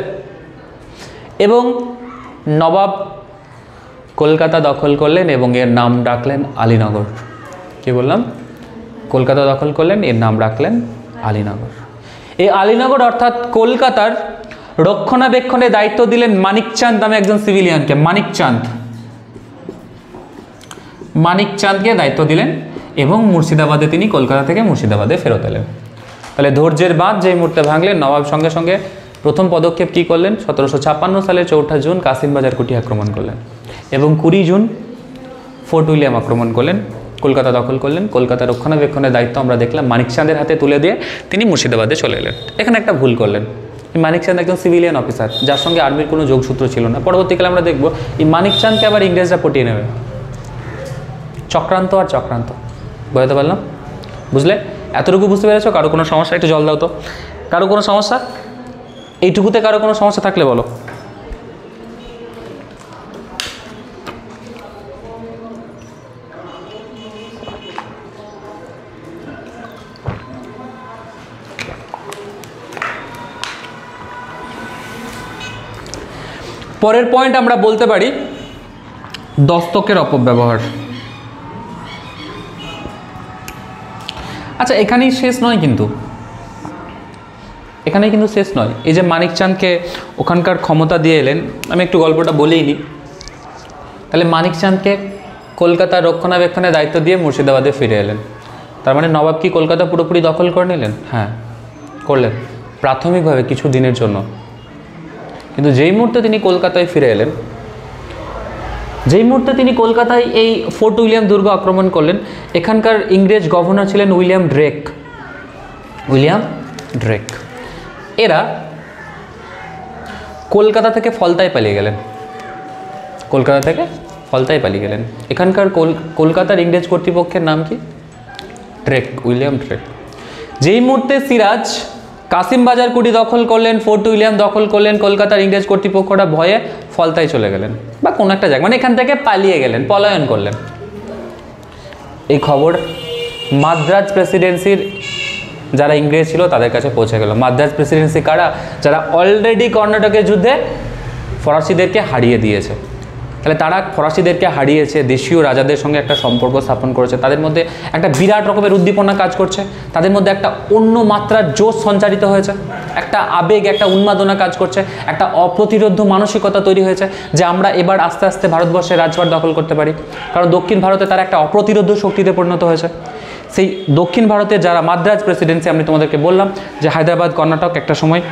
এবং নবাব কলকাতা দখল করলেন এবং এর নাম রাখলেন আলীনগর। কি বললাম? কলকাতা দখল করলেন, এর নাম রাখলেন আলীনগর। এই আলীনগর অর্থাৎ কলকাতার রক্ষণাবেক্ষণে দায়িত্ব দিলেন মানিকচাঁদ নামে একজন সিভিলিয়ানকে। মানিকচাঁদকে দায়িত্ব দিলেন এবং মুর্শিদাবাদে তিনি কলকাতা থেকে মুর্শিদাবাদে ফেরত এলেন। তাহলে ধৈর্যের বাঁধ যেই মুহূর্তে ভাঙলেন, নবাব সঙ্গে সঙ্গে প্রথম পদক্ষেপ কী করলেন? 1756 সালের 4 জুন কাসিমবাজার কুঠি আক্রমণ করলেন এবং 20 জুন ফোর্ট উইলিয়াম আক্রমণ করলেন, কলকাতা দখল করলেন। কলকাতা রক্ষণাবেক্ষণের দায়িত্ব আমরা দেখলাম মানিকচাঁদের হাতে তুলে দিয়ে তিনি মুর্শিদাবাদে চলে এলেন। এখানে একটা ভুল করলেন। মানিকচাঁদ একজন সিভিলিয়ান অফিসার, যার সঙ্গে আর্মির কোনো যোগসূত্র ছিল না। পরবর্তীকালে আমরা দেখব এই মানিকচাঁদকে আবার ইংরেজরা পটিয়ে নেবে। চক্রান্ত আর চক্রান্ত, বুঝতে পারলাম? বুঝলে? এতটুকু বুঝতে পেরেছো? কারো কোনো সমস্যা? একটু জল দাও তো। কারো কোনো সমস্যা? এইটুকুতে কারো কোনো সমস্যা থাকলে বলো। পরের পয়েন্ট আমরা বলতে পারি দস্তকের অপব্যবহার। আচ্ছা, এখানেই শেষ নয়, কিন্তু এখানেই কিন্তু শেষ নয়। এই যে মানিকচাঁদকে ওখানকার ক্ষমতা দিয়ে এলেন, আমি একটু গল্পটা বলেই নিই। তাহলে মানিকচাঁদকে কলকাতা রক্ষণাবেক্ষণের দায়িত্ব দিয়ে মুর্শিদাবাদে ফিরে এলেন। তার মানে নবাব কি কলকাতা পুরোপুরি দখল করে নিলেন? হ্যাঁ, করলেন প্রাথমিকভাবে কিছু দিনের জন্য। কিন্তু যেই মুহূর্তে তিনি কলকাতায় ফিরে এলেন, যেই মুহূর্তে তিনি কলকাতায় এই ফোর্ট উইলিয়াম দুর্গ আক্রমণ করলেন, এখানকার ইংরেজ গভর্নর ছিলেন উইলিয়াম ড্রেক। এরা কলকাতা থেকে ফলতায় পালিয়ে গেলেন। এখানকার কলকাতার ইংরেজ কর্তৃপক্ষের নাম কি? William Drake. যেই মুহূর্তে সিরাজ কাসিমবাজার কুঠি দখল করলেন, ফোর্ট উইলিয়াম দখল করলেন, কলকাতার ইংরেজ কর্তৃপক্ষরা ভয়ে ফলতায় চলে গেলেন বা কোনো একটা জায়গা, মানে এখান থেকে পালিয়ে গেলেন, পলায়ন করলেন। এই খবর মাদ্রাজ প্রেসিডেন্সির যারা ইংরেজ ছিল তাদের কাছে পৌঁছে গেল। মাদ্রাজ প্রেসিডেন্সি কারা? যারা অলরেডি কর্ণাটকের যুদ্ধে ফরাসিদেরকে হারিয়ে দিয়েছে। তাহলে তারা ফরাসিদেরকে হারিয়েছে, দেশীয় রাজাদের সঙ্গে একটা সম্পর্ক স্থাপন করেছে, তাদের মধ্যে একটা বিরাট রকমের উদ্দীপনা কাজ করছে, তাদের মধ্যে একটা অন্য মাত্রার জোশ সঞ্চারিত হয়েছে, একটা আবেগ, একটা উন্মাদনা কাজ করছে, একটা অপ্রতিরোধ্য মানসিকতা তৈরি হয়েছে যে আমরা এবার আস্তে আস্তে ভারতবর্ষের রাজভার দখল করতে পারি। কারণ দক্ষিণ ভারতে তারা একটা অপ্রতিরোধ্য শক্তিতে পরিণত হয়েছে। সেই দক্ষিণ ভারতের যারা মাদ্রাজ প্রেসিডেন্সি, আমি তোমাদেরকে বললাম যে হায়দ্রাবাদ, কর্ণাটক একটা সময়,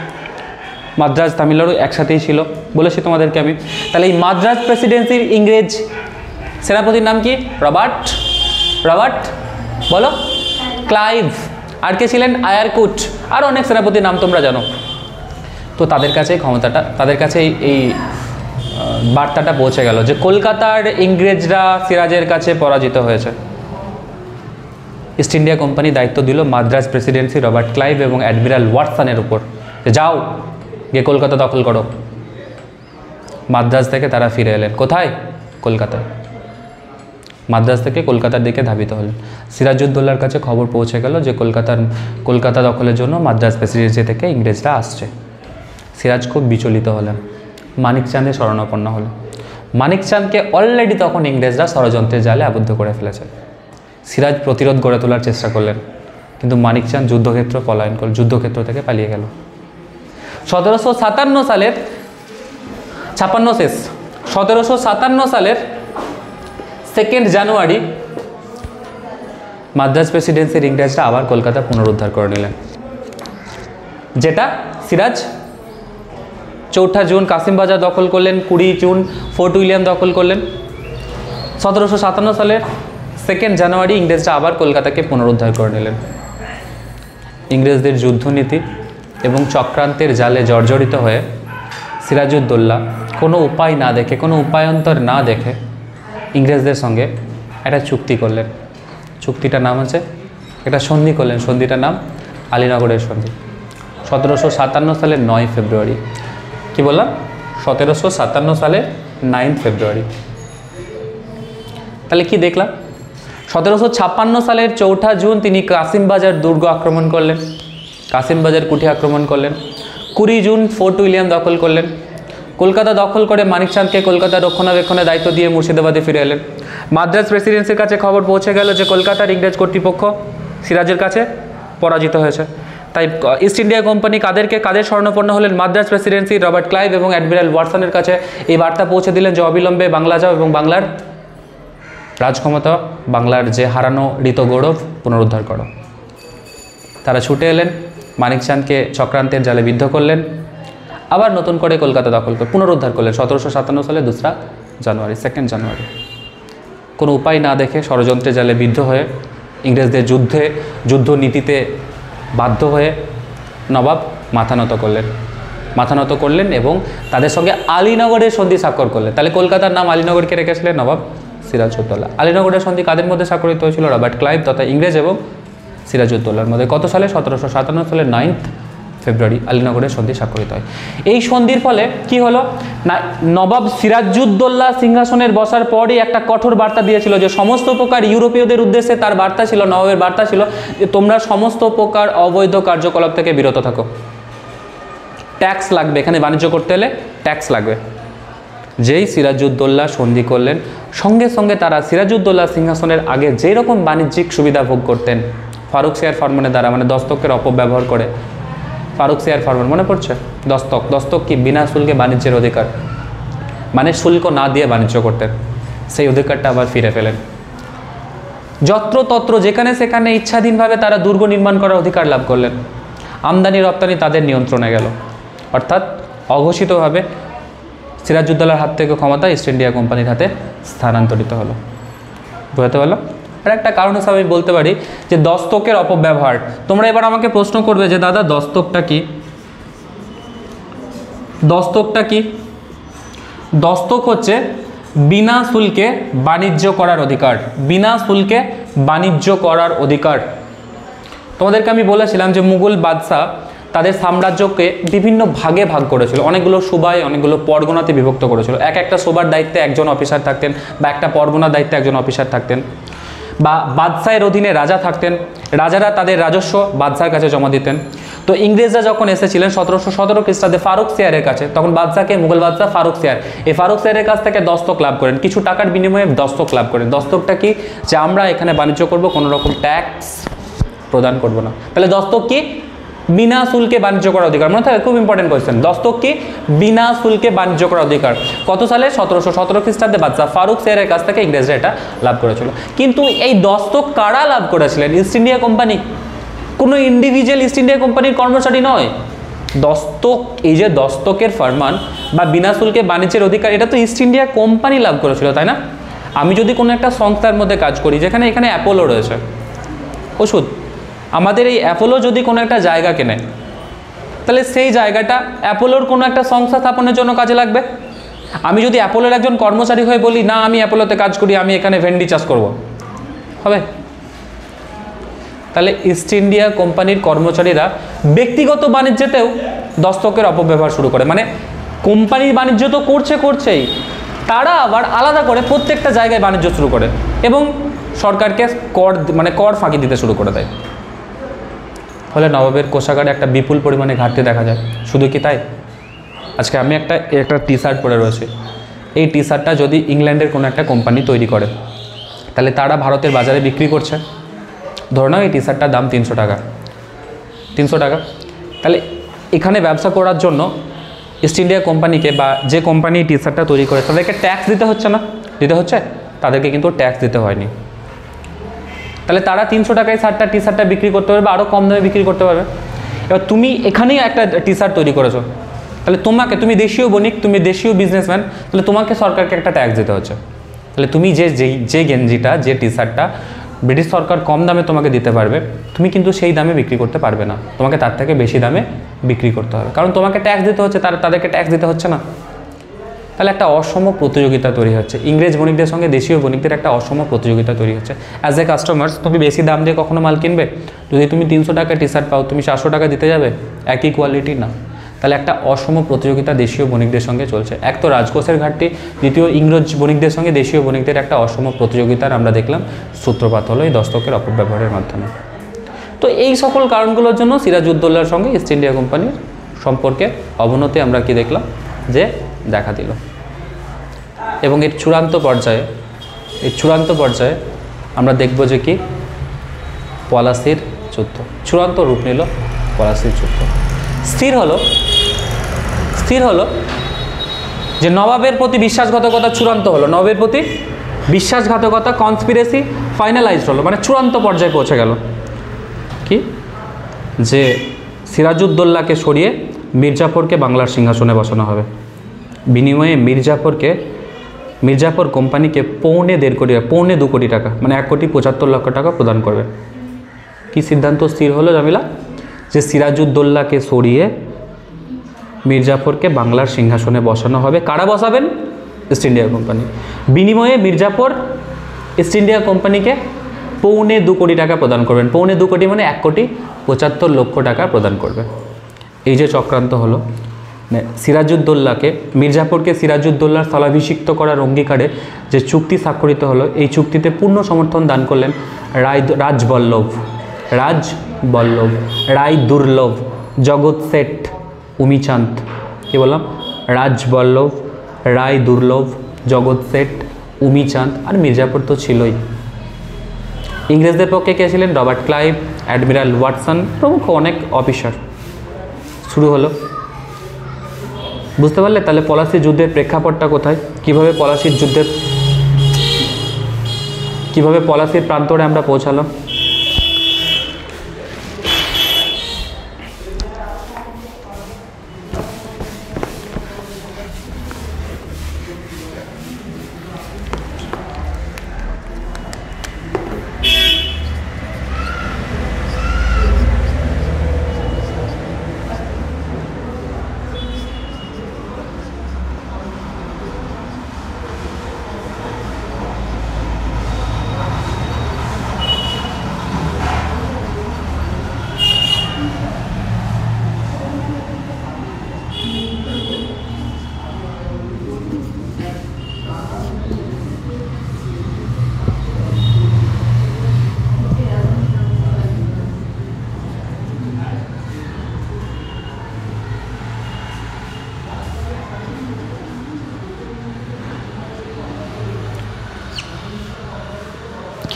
মাদ্রাজ, তামিলনাড়ু একসাথেই ছিল, বলেছি তোমাদেরকে আমি। তাহলে এই মাদ্রাজ প্রেসিডেন্সির ইংরেজ সেনাপতির নাম কি? রবার্ট বলো, ক্লাইভ। আর কে ছিলেন? আয়ারকুট। আর অনেক সেনাপতির নাম তোমরা জানো। তো তাদের কাছে ক্ষমতাটা, তাদের কাছে এই বার্তাটা পৌঁছে গেল যে কলকাতার ইংরেজরা সিরাজের কাছে পরাজিত হয়েছে। ইস্ট ইন্ডিয়া কোম্পানি দায়িত্ব দিল মাদ্রাজ প্রেসিডেন্সি রবার্ট ক্লাইভ এবং অ্যাডমিরাল ওয়াটসনের উপর, যে যাও গিয়ে কলকাতা দখল করো। মাদ্রাজ থেকে তারা ফিরে এলেন কোথায়? কলকাতায়। মাদ্রাজ থেকে কলকাতার দিকে ধাবিত হলেন। সিরাজউদ্দৌলার কাছে খবর পৌঁছে গেল যে কলকাতা দখলের জন্য মাদ্রাজ প্রেসিডেন্সি থেকে ইংরেজরা আসছে। সিরাজ খুব বিচলিত হলেন, মানিকচাঁদের শরণাপন্ন হলেন। মানিকচাঁদকে অলরেডি তখন ইংরেজরা ষড়যন্ত্রের জালে আবদ্ধ করে ফেলেছে। সিরাজ প্রতিরোধ গড়ে তোলার চেষ্টা করলেন, কিন্তু মানিকচাঁদ যুদ্ধক্ষেত্র থেকে পালিয়ে গেল। 1757 সালের 1757 সালের 2 জানুয়ারি মাদ্রাজ প্রেসিডেন্সির ইংরেজরা আবার কলকাতা পুনরুদ্ধার করে নিলেন, যেটা সিরাজ 4 জুন কাসিমবাজার দখল করলেন, 20 জুন ফোর্ট উইলিয়াম দখল করলেন। 1757 সালের 2 জানুয়ারি ইংরেজরা আবার কলকাতাকে পুনরুদ্ধার করে নিলেন। ইংরেজদের যুদ্ধনীতি এবং চক্রান্তের জালে জর্জরিত হয়ে সিরাজউদ্দৌলা কোনো উপায় না দেখে, কোনো উপায়ন্তর না দেখে ইংরেজদের সঙ্গে একটা চুক্তি করলেন। চুক্তিটার নাম আছে, একটা সন্ধি করলেন, সন্ধিটার নাম আলীনগরের সন্ধি। 1757 সালের 9 ফেব্রুয়ারি। কি বললাম? 1757 সালের 9 ফেব্রুয়ারি। তাহলে কি দেখলাম? 1756 সালের 4 জুন তিনি কাসিমবাজার দুর্গ আক্রমণ করলেন, কাসিমবাজার কুঠি আক্রমণ করলেন। 20 জুন ফোর্ট উইলিয়াম দখল করলেন। কলকাতা দখল করে মানিক চাঁদকে কলকাতা রক্ষণাবেক্ষণের দায়িত্ব দিয়ে মুর্শিদাবাদে ফিরে এলেন। মাদ্রাজ প্রেসিডেন্সির কাছে খবর পৌঁছে গেল যে কলকাতার ইংরেজ কর্তৃপক্ষ সিরাজের কাছে পরাজিত হয়েছে। তাই ইস্ট ইন্ডিয়া কোম্পানি কাদের শরণাপন্ন হলেন? মাদ্রাজ প্রেসিডেন্সি রবার্ট ক্লাইভ এবং অ্যাডমিরাল ওয়াটসনের কাছে এই বার্তা পৌঁছে দিলেন যে অবিলম্বে বাংলা যাও এবং বাংলার রাজক্ষমতা, বাংলার যে হারানো ঋত গৌরব পুনরুদ্ধার করো। তারা ছুটে এলেন, মানিক চাঁদকে চক্রান্তের জালে বিদ্ধ করলেন, আবার নতুন করে কলকাতা দখল করে পুনরুদ্ধার করলেন 1757 সালে 2 জানুয়ারি। কোনো উপায় না দেখে ষড়যন্ত্রের জালে বিদ্ধ হয়ে ইংরেজদের যুদ্ধ নীতিতে বাধ্য হয়ে নবাব মাথা নত করলেন এবং তাদের সঙ্গে আলীনগরের সন্ধি স্বাক্ষর করলেন। তাহলে কলকাতার নাম আলীনগরকে রেখেছিলেন নবাব সিরাজউদ্দৌলা। আলীনগরের সন্ধি কাদের মধ্যে স্বাক্ষরিত হয়েছিল? রবার্ট ক্লাইভ তথা ইংরেজ এবং সিরাজউদ্দৌলার মধ্যে। কত সালে? 1757 সালের 9 ফেব্রুয়ারি আলীনগরের সন্ধি স্বাক্ষরিত হয়। এই সন্ধির ফলে কি হলো না, নবাব সিরাজউদ্দৌলা সিংহাসনের বসার পরই একটা কঠোর বার্তা দিয়েছিল যে সমস্ত প্রকার ইউরোপীয়দের উদ্দেশ্যে তার বার্তা ছিল, নবাবের বার্তা ছিল যে তোমরা সমস্ত প্রকার অবৈধ কার্যকলাপ থেকে বিরত থাকো। ট্যাক্স লাগবে, এখানে বাণিজ্য করতে হলে ট্যাক্স লাগবে। যেই সিরাজউদ্দৌলা সন্ধি করলেন, সঙ্গে সঙ্গে তারা সিরাজউদ্দৌলা সিংহাসনের আগে যেই রকম বাণিজ্যিক সুবিধা ভোগ করতেন ফারুক সিয়ার ফরমানের দ্বারা, মানে দস্তকের অপব্যবহার করে, ফারুক সিয়ার ফরমান মনে পড়ছে? দস্তক কি? বিনা শুল্কে বাণিজ্যের অধিকার, মানে শুল্ক না দিয়ে বাণিজ্য করতেন। সেই অধিকারটা আবার ফিরে পেলেন। যত্রতত্র যেখানে সেখানে ইচ্ছাধীনভাবে তারা দুর্গ নির্মাণ করার অধিকার লাভ করলেন। আমদানি রপ্তানি তাদের নিয়ন্ত্রণে গেল, অর্থাৎ অঘোষিতভাবে সিরাজউদ্দৌলার হাত থেকে ক্ষমতা ইস্ট ইন্ডিয়া কোম্পানির হাতে স্থানান্তরিত হলো। বুঝতে পারলো? আর একটা কারণ হিসাবে আমি বলতে পারি যে দস্তকের অপব্যবহার। তোমরা এবার আমাকে প্রশ্ন করবে যে দাদা দস্তকটা কি? দস্তক হচ্ছে বিনা শুল্কে বাণিজ্য করার অধিকার। বিনা শুল্কে বাণিজ্য করার অধিকার। তোমাদেরকে আমি বলেছিলাম যে মুঘল বাদশাহ তাদের সাম্রাজ্যকে বিভিন্ন ভাগে ভাগ করেছিল, অনেকগুলো সুবায়, অনেকগুলো পরগনাতে বিভক্ত করেছিল। একটা সুবার দায়িত্বে একজন অফিসার থাকতেন, বা একটা পরগনার দায়িত্বে একজন অফিসার থাকতেন, বা বাদশাহের অধীনে রাজা থাকতেন। রাজারা তাদের রাজস্ব বাদশার কাছে জমা দিতেন। তো ইংরেজরা যখন এসেছিলেন 1717 খ্রিস্টাব্দে ফারুক সিয়ারের কাছে, তখন বাদশাকে মুঘল বাদশাহ ফারুক সিয়ার এই ফারুক সিয়ারের কাছ থেকে দস্তক লাভ করেন, কিছু টাকার বিনিময়ে দস্তক লাভ করেন। দস্তকটা কি? যে আমরা এখানে বাণিজ্য করব, কোনো রকম ট্যাক্স প্রদান করব না। তাহলে দস্তক কি? বিনা শুল্কে বাণিজ্য করার অধিকার। মনে থাকে? খুব ইম্পর্টেন্ট কোয়েশ্চেন। দস্তক কি? বিনা শুল্কে বাণিজ্য করার অধিকার। কত সালে? 1717 খ্রিস্টাব্দে বাদশাহ ফারুক সিয়ারের কাছ থেকে ইংরেজরা এটা লাভ করেছিল। কিন্তু এই দস্তক কারা লাভ করেছিলেন? East India company. কোনো ইন্ডিভিজুয়াল ইস্ট ইন্ডিয়া কোম্পানির কর্মচারী নয়। দস্তক, এই যে দস্তকের ফরমান বা বিনা শুল্কে বাণিজ্যের অধিকার, এটা তো ইস্ট ইন্ডিয়া কোম্পানি লাভ করেছিল, তাই না? আমি যদি কোনো একটা সংস্থার মধ্যে কাজ করি, যেখানে এখানে অ্যাপোলো রয়েছে ওষুধ, আমাদের এই অ্যাপোলো যদি কোনো একটা জায়গা কেনে, তাহলে সেই জায়গাটা অ্যাপোলোর কোনো একটা সংস্থা স্থাপনের জন্য কাজে লাগবে। আমি যদি অ্যাপোলোর একজন কর্মচারী হয়ে বলি না আমি অ্যাপোলোতে কাজ করি, আমি এখানে ভেন্ডি চাষ করব, হবে? তাহলে ইস্ট ইন্ডিয়া কোম্পানির কর্মচারীরা ব্যক্তিগত বাণিজ্যতেও দস্তকের অপব্যবহার শুরু করে। মানে কোম্পানির বাণিজ্য তো করছেই, তারা আবার আলাদা করে প্রত্যেকটা জায়গায় বাণিজ্য শুরু করে এবং সরকারকে কর ফাঁকি দিতে শুরু করে দেয়। ফলে নবাবের কোষাগারে একটা বিপুল পরিমাণে ঘাটতি দেখা যায়। শুধু কি তাই? আজকে আমি একটা টি শার্ট পরে রয়েছি, এই টি শার্টটা যদি ইংল্যান্ডের কোনো একটা কোম্পানি তৈরি করে, তাহলে তারা ভারতের বাজারে বিক্রি করছে, ধরে নাও এই টি শার্টটার দাম 300 টাকা। তাহলে এখানে ব্যবসা করার জন্য ইস্ট ইন্ডিয়া কোম্পানিকে বা যে কোম্পানি টি শার্টটা তৈরি করে তাদেরকে ট্যাক্স দিতে হচ্ছে না? দিতে হচ্ছে। তাদেরকে কিন্তু ট্যাক্স দিতে হয়নি। তাহলে তারা 300 টাকায় টি শার্টটা বিক্রি করতে পারবে, আরও কম দামে বিক্রি করতে পারবে। এবার তুমি এখানেই একটা টি শার্ট তৈরি করেছো, তাহলে তুমি দেশীয় বণিক, তুমি দেশীয় বিজনেসম্যান, তাহলে তোমাকে সরকারকে একটা ট্যাক্স দিতে হচ্ছে। তাহলে তুমি যে গেঞ্জিটা, যে টি শার্টটা ব্রিটিশ সরকার কম দামে তোমাকে দিতে পারবে, তুমি কিন্তু সেই দামে বিক্রি করতে পারবে না, তোমাকে তার থেকে বেশি দামে বিক্রি করতে হবে, কারণ তোমাকে ট্যাক্স দিতে হচ্ছে, তাদেরকে ট্যাক্স দিতে হচ্ছে না। তাহলে একটা অসম প্রতিযোগিতা তৈরি হচ্ছে, ইংরেজ বণিকদের সঙ্গে দেশীয় বণিকদের একটা অসম প্রতিযোগিতা তৈরি হচ্ছে। অ্যাজ এ কাস্টমার্স তুমি বেশি দাম দিয়ে কখনো মাল কিনবে? যদি তুমি 300 টাকায় টি শার্ট পাও, তুমি 400 টাকা দিতে যাবে? একই কোয়ালিটি না। তাহলে একটা অসম প্রতিযোগিতা দেশীয় বণিকদের সঙ্গে চলছে। এক তো রাজকোষের ঘাটতি, দ্বিতীয় ইংরেজ বণিকদের সঙ্গে দেশীয় বণিকদের একটা অসম প্রতিযোগিতার আমরা দেখলাম সূত্রপাত হলো এই দস্তকের অপব্যবহারের মাধ্যমে। তো এই সকল কারণগুলোর জন্য সিরাজউদ্দৌলার সঙ্গে ইস্ট ইন্ডিয়া কোম্পানির সম্পর্কে অবনতি আমরা কি দেখলাম, যে দেখা দিল। এবং এর চূড়ান্ত পর্যায়ে আমরা দেখব যে কি পলাশীর যুদ্ধ চূড়ান্ত রূপ নিল। পলাশীর যুদ্ধ স্থির হলো যে নবাবের প্রতি বিশ্বাসঘাতকতা চূড়ান্ত হলো, নবাবের প্রতি বিশ্বাসঘাতকতা কনস্পিরেসি ফাইনালাইজড হলো, মানে চূড়ান্ত পর্যায়ে পৌঁছে গেল। কি যে সিরাজউদ্দৌলাকে সরিয়ে মির্জাফরকে বাংলার সিংহাসনে বসানো হবে। বিনিময়ে মির্জাফর কোম্পানিকে পৌনে 2 কোটি টাকা মানে 1,75 লক্ষ টাকা প্রদান করবে। কি সিদ্ধান্ত স্থির হলো জামিলা? যে সিরাজউদ্দৌলাকে সরিয়ে মির্জাফরকে বাংলার সিংহাসনে বসানো হবে। কারা বসাবেন? East India company. বিনিময়ে মির্জাফর ইস্ট ইন্ডিয়া কোম্পানিকে পৌনে 2 কোটি টাকা প্রদান করবেন। পৌনে 2 কোটি মানে 1,75 লক্ষ টাকা প্রদান করবে। এই যে চক্রান্ত হলো, মির্জাফরকে সিরাজউদ্দৌলার স্থলাভিষিক্ত করার অঙ্গীকারে যে চুক্তি স্বাক্ষরিত হলো, এই চুক্তিতে পূর্ণ সমর্থন দান করলেন রাজবল্লভ, রায় দুর্লভ, জগৎ শেঠ, উমিচাঁদ। কি বললাম? রাজবল্লভ, রায় দুর্লভ, জগৎ শেঠ, উমিচাঁদ আর মির্জাফর তো ছিলই। ইংরেজদের পক্ষে কে ছিলেন? রবার্ট ক্লাইভ, অ্যাডমিরাল ওয়াটসন প্রমুখ অনেক অফিসার। শুরু হলো। বুঝতে পারলে তাহলে পলাশী যুদ্ধের প্রেক্ষাপটটা কোথায়, কিভাবে পলাশীর প্রান্তরে আমরা পৌঁছালাম।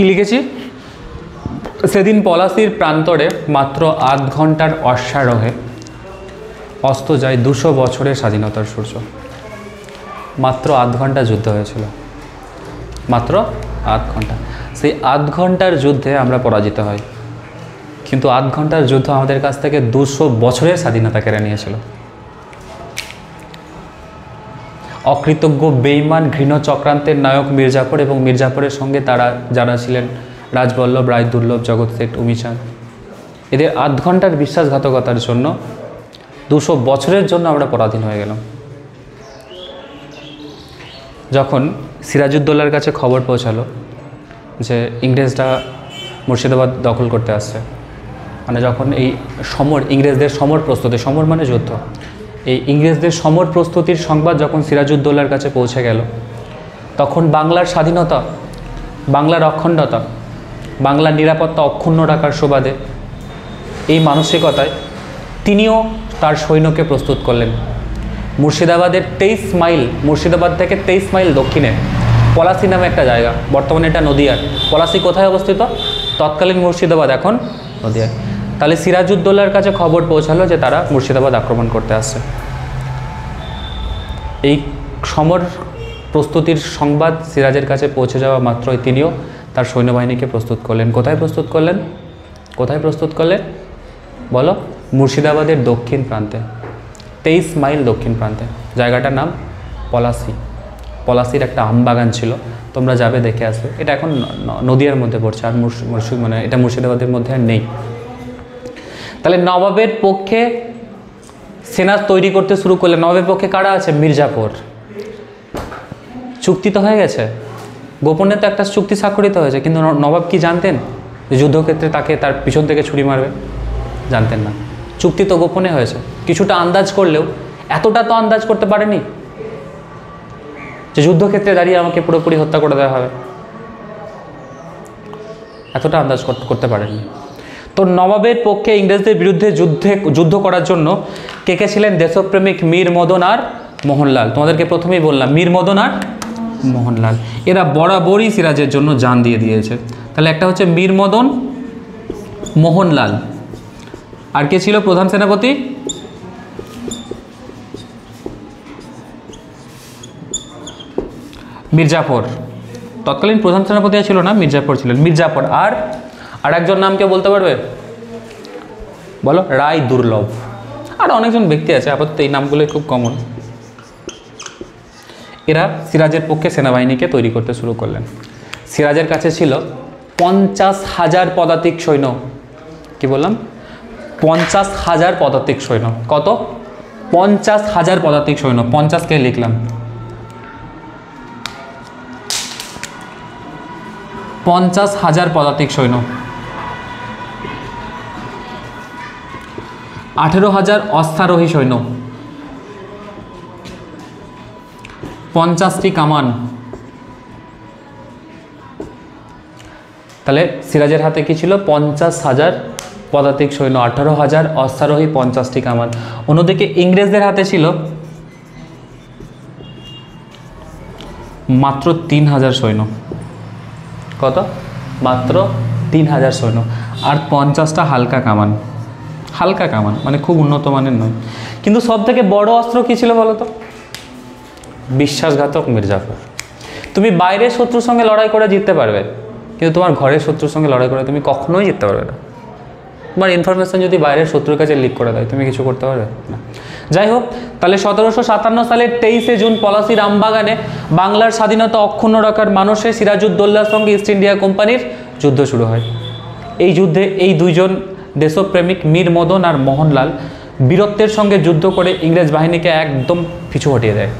কি লিখেছি? সেদিন পলাশীর প্রান্তরে মাত্র 8 ঘন্টার অশ্বারোহে অস্ত যায় 200 বছরের স্বাধীনতার সূর্য। মাত্র 8 ঘন্টা যুদ্ধ হয়েছিল, মাত্র 8 ঘন্টা। সেই 8 ঘন্টার যুদ্ধে আমরা পরাজিত হই, কিন্তু 8 ঘন্টার যুদ্ধ আমাদের কাছ থেকে 200 বছরের স্বাধীনতা কেড়ে নিয়েছিল। অকৃতজ্ঞ, বেঈমান, ঘৃণ চক্রান্তের নায়ক মির্জাফর এবং মির্জাফরের সঙ্গে তারা যারা ছিলেন রাজবল্লভ, রায় দুর্লভ, জগৎ শেঠ, উমিচাঁদ, এদের 8 ঘন্টার বিশ্বাসঘাতকতার জন্য 200 বছরের জন্য আমরা পরাধীন হয়ে গেলাম। যখন সিরাজউদ্দৌলার কাছে খবর পৌঁছালো যে ইংরেজরা মুর্শিদাবাদ দখল করতে আসছে, মানে যখন এই ইংরেজদের সমর প্রস্তুতি, সমর মানে যুদ্ধ, এই ইংরেজদের সমর প্রস্তুতির সংবাদ যখন সিরাজউদ্দৌলার কাছে পৌঁছে গেল, তখন বাংলার স্বাধীনতা, বাংলার অখণ্ডতা, বাংলার নিরাপত্তা অক্ষুণ্ণ রাখার সুবাদে এই মানসিকতায় তিনিও তার সৈন্যকে প্রস্তুত করলেন। মুর্শিদাবাদের 23 মাইল, মুর্শিদাবাদ থেকে 23 মাইল দক্ষিণে পলাশী নামে একটা জায়গা, বর্তমানে এটা নদিয়ার। পলাশী কোথায় অবস্থিত? তৎকালীন মুর্শিদাবাদ, এখন নদিয়ায়। তাহলে সিরাজউদ্দৌলার কাছে খবর পৌঁছালো যে তারা মুর্শিদাবাদ আক্রমণ করতে আসছে। এই সমর প্রস্তুতির সংবাদ সিরাজের কাছে পৌঁছে যাওয়া মাত্রই তিনিও তার সৈন্যবাহিনীকে প্রস্তুত করলেন। কোথায় প্রস্তুত করলেন? কোথায় প্রস্তুত করলেন বলো? মুর্শিদাবাদের দক্ষিণ প্রান্তে, 23 মাইল দক্ষিণ প্রান্তে। জায়গাটার নাম পলাশী। পলাশীর একটা আম বাগান ছিল, তোমরা যাবে দেখে আসবে। এটা এখন নদিয়ার মধ্যে পড়ছে, আর মানে এটা মুর্শিদাবাদের মধ্যে আর নেই। তাহলে নবাবের পক্ষে সেনা তৈরি করতে শুরু করলে, নবাবের পক্ষে কারা আছে? মির্জাফর। চুক্তি তো হয়ে গেছে, গোপনে তো একটা চুক্তি স্বাক্ষরিত হয়েছে, কিন্তু নবাব কি জানতেন যে যুদ্ধক্ষেত্রে তাকে তার পিছন থেকে ছুরি মারবে? জানতেন না। চুক্তি তো গোপনে হয়েছে, কিছুটা আন্দাজ করলেও এতটা তো আন্দাজ করতে পারেনি যে যুদ্ধক্ষেত্রে দাঁড়িয়ে আমাকে পুরোপুরি হত্যা করে দেওয়া হবে, এতটা আন্দাজ করতে পারেননি। তো নবাবের পক্ষে ইংরেজদের বিরুদ্ধে যুদ্ধ করার জন্য কে কে ছিলেন? দেশপ্রেমিক মীর মদন আর মোহনলাল, তোমাদেরকে প্রথমেই বললাম মীর মদন আর মোহনলাল, এরা বরাবরই সিরাজের জন্য জান দিয়ে দিয়েছে। তাহলে একটা হচ্ছে মীর মদন, মোহনলাল, আর কে ছিল প্রধান সেনাপতি? মির্জাফর। তৎকালীন প্রধান সেনাপতি ছিল না, মির্জাফর ছিলেন। মির্জাফর আর একজন নাম কেউ বলতে পারবে? বলো। রায় দুর্লভ। আর অনেকজন ব্যক্তি আছে, আপাতত এই নামগুলো খুব কমন। এরা সিরাজের পক্ষে সেনাবাহিনীকে তৈরি করতে শুরু করলেন। সিরাজের কাছে ছিল 50,000 পদাতিক সৈন্য। কি বললাম? 50,000 পদাতিক সৈন্য। কত? 50,000 পদাতিক সৈন্য। 50কে লিখলাম। 50,000 পদাতিক সৈন্য, 18,000 অশ্বারোহী সৈন্য, 50টি কামান। তাহলে সিরাজের হাতে কি ছিল? 50,000 পদাতিক সৈন্য, 18,000 অশ্বারোহী, 50টি কামান। অন্যদিকে ইংরেজদের হাতে ছিল মাত্র 3,000 সৈন্য। কত? মাত্র 3,000 সৈন্য আর 50টা হালকা কামান। হালকা কামান মানে খুব উন্নত মানের নয়। কিন্তু সব থেকে বড় অস্ত্র কী ছিল বলো তো? বিশ্বাসঘাতক মির্জাফর। তুমি বাইরের শত্রুর সঙ্গে লড়াই করে জিততে পারবে, কিন্তু তোমার ঘরের শত্রুর সঙ্গে লড়াই করে তুমি কখনোই জিততে পারবে না। তোমার ইনফরমেশন যদি বাইরের শত্রুর কাছে লিক করে দেয়, তুমি কিছু করতে পারবে না। যাই হোক, তাহলে 1757 সালের 23শে জুন পলাশীর আমবাগানে বাংলার স্বাধীনতা অক্ষুণ্ণ রাখার মানুষে সিরাজউদ্দৌলার সঙ্গে ইস্ট ইন্ডিয়া কোম্পানির যুদ্ধ শুরু হয়। এই যুদ্ধে এই দুইজন দেশপ্রেমিক মীর মদন আর মোহনলাল বীরত্বের সঙ্গে যুদ্ধ করে ইংরেজ বাহিনীকে একদম পিছু হটিয়ে দেয়।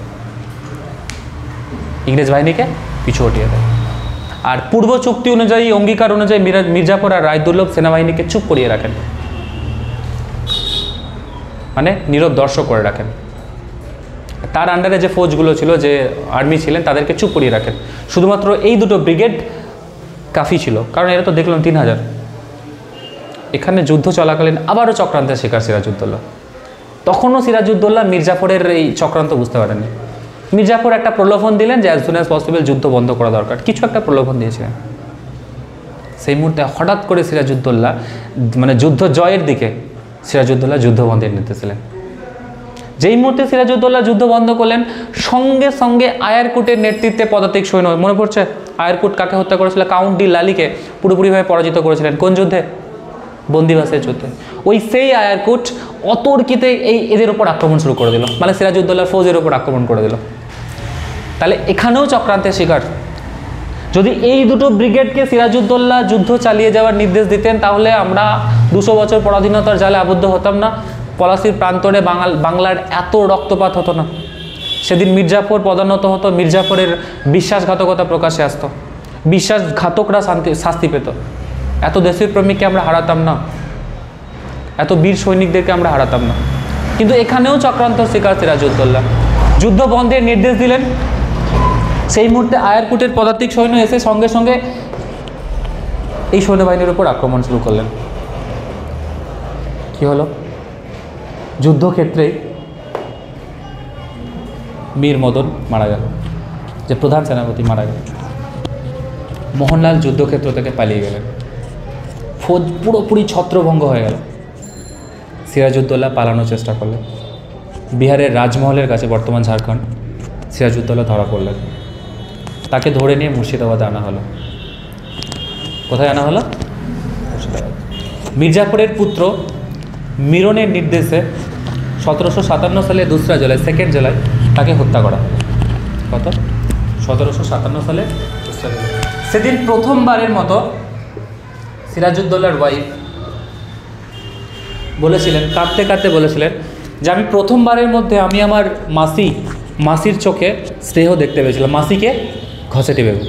ইংরেজ বাহিনীকে পিছু হটিয়ে দেয়। আর পূর্ব চুক্তি অনুযায়ী, অঙ্গীকার অনুযায়ী মির্জাফর আর রায় দুর্লভ সেনাবাহিনীকে চুপ করিয়ে রাখেন, মানে নীরব দর্শক করে রাখেন। তার আন্ডারে যে ফৌজগুলো ছিল, যে আর্মি ছিলেন, তাদেরকে চুপ করিয়ে রাখেন। শুধুমাত্র এই দুটো ব্রিগেড কাফি ছিল, কারণ এরা তো দেখলাম 3,000। এখানে যুদ্ধ চলাকালীন আবারও চক্রান্তের শিকার সিরাজউদ্দৌলা। তখনও সিরাজউদ্দৌলা মির্জাফরের এই চক্রান্ত বুঝতে পারেননি। মির্জাফর একটা প্রলোভন দিলেন যে অ্যাজ সুন অ্যাজ পসিবল যুদ্ধ বন্ধ করা দরকার, কিছু একটা প্রলোভন দিয়েছিলেন। সেই মুহূর্তে হঠাৎ করে সিরাজউদ্দৌলা, মানে যুদ্ধ জয়ের দিকে সিরাজউদ্দৌলা যুদ্ধ বন্ধের নির্দেশ দিলেন। যেই মুহূর্তে সিরাজউদ্দৌলা যুদ্ধ বন্ধ করলেন, সঙ্গে সঙ্গে আয়ারকুটের নেতৃত্বে পদাতিক সৈন্য, মনে পড়ছে আয়ারকুট কাকে হত্যা করেছিল? কাউন্ট ডি লালিকে পুরোপুরিভাবে পরাজিত করেছিলেন। কোন যুদ্ধে? বন্দিবাসের যুদ্ধে। ওই সেই আয়ারকুট অতর্কিতে এদের উপর আক্রমণ শুরু করে দিল, মানে সিরাজউদ্দৌলার ফৌজের উপর আক্রমণ করে দিল। তাহলে এখানেও চক্রান্তের শিকার। যদি এই দুটো ব্রিগেডকে সিরাজউদ্দৌলা যুদ্ধ চালিয়ে যাওয়ার নির্দেশ দিতেন, তাহলে আমরা 200 বছর পরাধীনতার জালে আবদ্ধ হতাম না, পলাশীর প্রান্তরে বাংলার এত রক্তপাত হতো না। সেদিন মির্জাফর পদানত হতো, মির্জাফরের বিশ্বাসঘাতকতা প্রকাশে আসতো, বিশ্বাসঘাতকরা শাস্তি পেত। এত দেশের প্রেমিককে আমরা হারাতাম না, এত বীর সৈনিকদেরকে আমরা হারাতাম না। কিন্তু এখানেও চক্রান্ত শিকার সিরাজউদ্দৌলা। যুদ্ধ বন্ধের নির্দেশ দিলেন, সেই মুহূর্তে আয়ারকুটের পদাতিক সৈন্য এসে সঙ্গে সঙ্গে এই সৈন্যবাহিনীর উপর আক্রমণ শুরু করলেন। কি হলো? যুদ্ধক্ষেত্রেই মীর মদন মারা গেল, যে প্রধান সেনাপতি মারা গেল। মোহনলাল যুদ্ধক্ষেত্র থেকে পালিয়ে গেলেন। ফৌজ পুরোপুরি ছত্রভঙ্গ হয়ে গেল। সিরাজউদ্দৌলা পালানোর চেষ্টা করলেন। বিহারের রাজমহলের কাছে, বর্তমান ঝাড়খণ্ড, সিরাজউদ্দৌলা ধরা পড়লেন। তাকে ধরে নিয়ে মুর্শিদাবাদে আনা হলো। কোথায় আনা হলো? মুর্শিদাবাদ। মির্জাফরের পুত্র মিরনের নির্দেশে 1757 সালে 2রা জুলাই, 2nd জুলাই তাকে হত্যা করা। কত? 1757 সালে 2রা জুলাই। সেদিন প্রথমবারের মতো সিরাজউদ্দৌলার ওয়াইফ বলেছিলেন, কাঁদতে কাঁদতে বলেছিলেন যে আমি প্রথমবারের মধ্যে আমি আমার মাসির চোখে স্নেহ দেখতে পেয়েছিলাম। মাসিকে? ঘসেটি বেগম।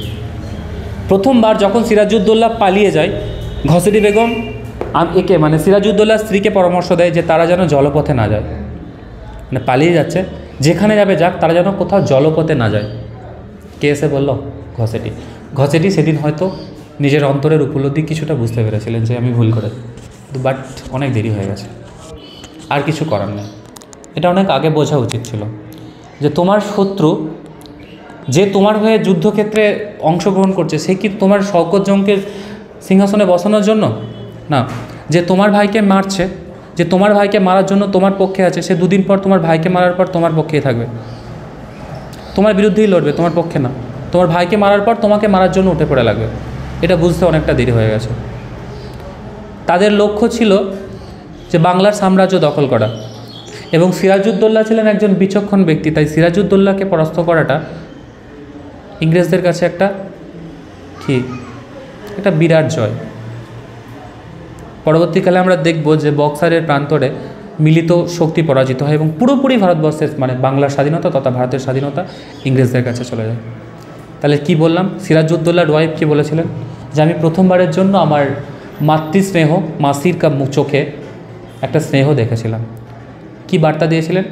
প্রথমবার যখন সিরাজউদ্দৌলা পালিয়ে যায়, ঘসেটি বেগম একে, মানে সিরাজউদ্দৌলার স্ত্রীকে পরামর্শ দেয় যে তারা যেন জলপথে না যায়, মানে পালিয়ে যাচ্ছে, যেখানে যাবে যাক, তারা যেন কোথাও জলপথে না যায়। কে এসে বলল? ঘসেটি সেদিন হয়তো নিজের অন্তরের উপলব্ধি কিছুটা বুঝতে পেরেছিলেন যে আমি ভুল করে, বাট অনেক দেরি হয়ে গেছে, আর কিছু করার নেই। এটা অনেক আগে বোঝা উচিত ছিল। যে তোমার শত্রু যে তোমার হয়ে যুদ্ধক্ষেত্রে অংশগ্রহণ করছে সে কি তোমার শওকত জংকে সিংহাসনে বসানোর জন্য না, যে তোমার ভাইকে মারছে, যে তোমার ভাইকে মারার জন্য তোমার পক্ষে আছে, সে দুদিন পর তোমার ভাইকে মারার পর তোমার পক্ষেই থাকবে, তোমার বিরুদ্ধেই লড়বে, তোমার পক্ষে না। তোমার ভাইকে মারার পর তোমাকে মারার জন্য উঠে পড়ে লাগবে। এটা বুঝতে অনেকটা দেরি হয়ে গেছে। তাদের লক্ষ্য ছিল যে বাংলার সাম্রাজ্য দখল করা, এবং সিরাজউদ্দৌলা ছিলেন একজন বিচক্ষণ ব্যক্তি, তাই সিরাজউদ্দৌলাকে পরাস্ত করাটা ইংরেজদের কাছে একটা বিরাট জয়। পরবর্তীকালে আমরা দেখব যে বক্সারের প্রান্তরে মিলিত শক্তি পরাজিত হয় এবং পুরোপুরি ভারতবর্ষের মানে বাংলার স্বাধীনতা তথা ভারতের স্বাধীনতা ইংরেজদের কাছে চলে যায়। তাহলে কি বললাম, সিরাজউদ্দৌলার ওয়াইফ কি বলেছিলেন যে আমি প্রথমবারের জন্য আমার মাতৃস্নেহ মাসির চোখে একটা স্নেহ দেখেছিলাম। কি বার্তা দিয়েছিলেন,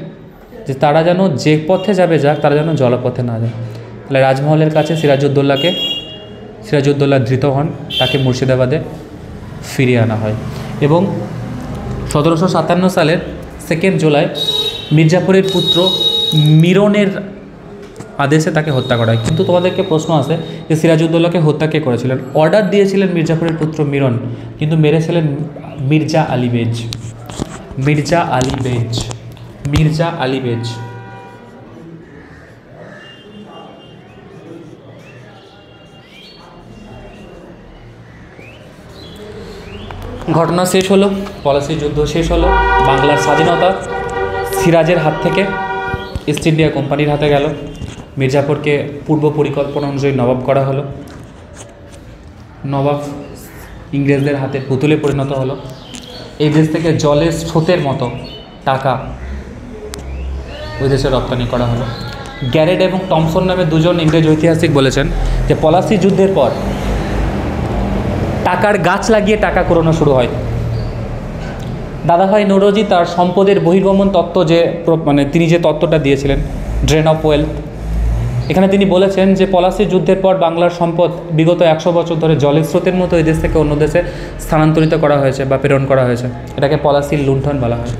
যে তারা যেন যে পথে যাবে যাক, তারা যেন জলপথে না যায়। তাহলে রাজমহলের কাছে সিরাজউদ্দৌলা ধৃত হন, তাকে মুর্শিদাবাদে ফিরিয়ে আনা হয় এবং 1757 সালের 2 জুলাই মির্জাপুরের পুত্র মিরনের আদেশে তাকে হত্যা করা হয়। কিন্তু তোমাদেরকে প্রশ্ন আছে যে সিরাজউদ্দৌলাকে হত্যা কে করেছিলেন? অর্ডার দিয়েছিলেন মির্জাপুরের পুত্র মিরন, কিন্তু মেরেছিলেন মির্জা আলী বেজ। ঘটনা শেষ হলো, পলাশির যুদ্ধ শেষ হলো, বাংলার স্বাধীনতা সিরাজের হাত থেকে ইস্ট ইন্ডিয়া কোম্পানির হাতে গেল, মির্জাপুরকে পূর্ব পরিকল্পনা অনুযায়ী নবাব করা হলো, নবাব ইংরেজদের হাতে পুতুলে পরিণত হলো। এই দেশ থেকে জলের স্রোতের মতো টাকা ওই দেশে রপ্তানি করা হলো। গ্যারেড এবং টমসন নামে দুজন ইংরেজ ঐতিহাসিক বলেছেন যে পলাশি যুদ্ধের পর টাকার গাছ লাগিয়ে টাকা কুড়ানো শুরু হয়। দাদাভাই নৌরোজি তার সম্পদের বহির্গমন তত্ত্ব তিনি যে তত্ত্বটা দিয়েছিলেন, ড্রেন অফ ওয়েলথ, এখানে তিনি বলেছেন যে পলাশি যুদ্ধের পর বাংলার সম্পদ বিগত 100 বছর ধরে জলের স্রোতের মতো এই দেশ থেকে অন্য দেশে স্থানান্তরিত করা হয়েছে বা প্রেরণ করা হয়েছে। এটাকে পলাশির লুণ্ঠন বলা হয়।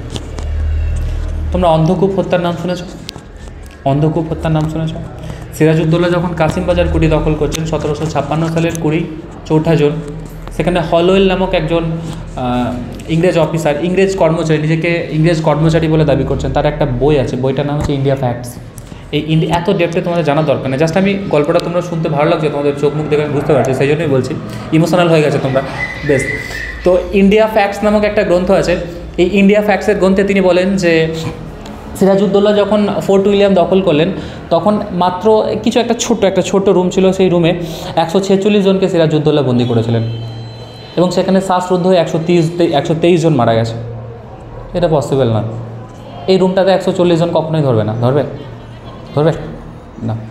তোমরা অন্ধকূপ হত্যার নাম শুনেছ? সিরাজউদ্দৌলা যখন কাসিমবাজার কুড়ি দখল করছেন 1756 সালের 4 জুন, সেখানে হলওয়েল নামক একজন ইংরেজ অফিসার, ইংরেজ কর্মচারী, নিজেকে ইংরেজ কর্মচারী বলে দাবি করছেন, তার একটা বই আছে, বইটার নাম হচ্ছে ইন্ডিয়া ফ্যাক্টস। এই এত ডেপথে তোমাদের জানা দরকার নেই, জাস্ট আমি গল্পটা তোমরা শুনতে ভালো লাগছে, তোমাদের চোখ মুখ দেখে আমি বুঝতে পারছি, সেই জন্যই বলছি, ইমোশনাল হয়ে গেছে তোমরা, বেশ। তো ইন্ডিয়া ফ্যাক্টস নামক একটা গ্রন্থ আছে। এই ইন্ডিয়া ফ্যাক্টসের গ্রন্থে তিনি বলেন যে সিরাজউদ্দৌলা যখন ফোর্ট উইলিয়াম দখল করলেন তখন মাত্র একটা ছোট্ট রুম ছিল, সেই রুমে 146 জনকে সিরাজউদ্দৌলা বন্দি করেছিলেন এবং সেখানে শ্বাসরুদ্ধ হয়ে 123 জন মারা গেছে। এটা পসিবল না। এই রুমটাতে 140 জন কখনোই ধরবে না।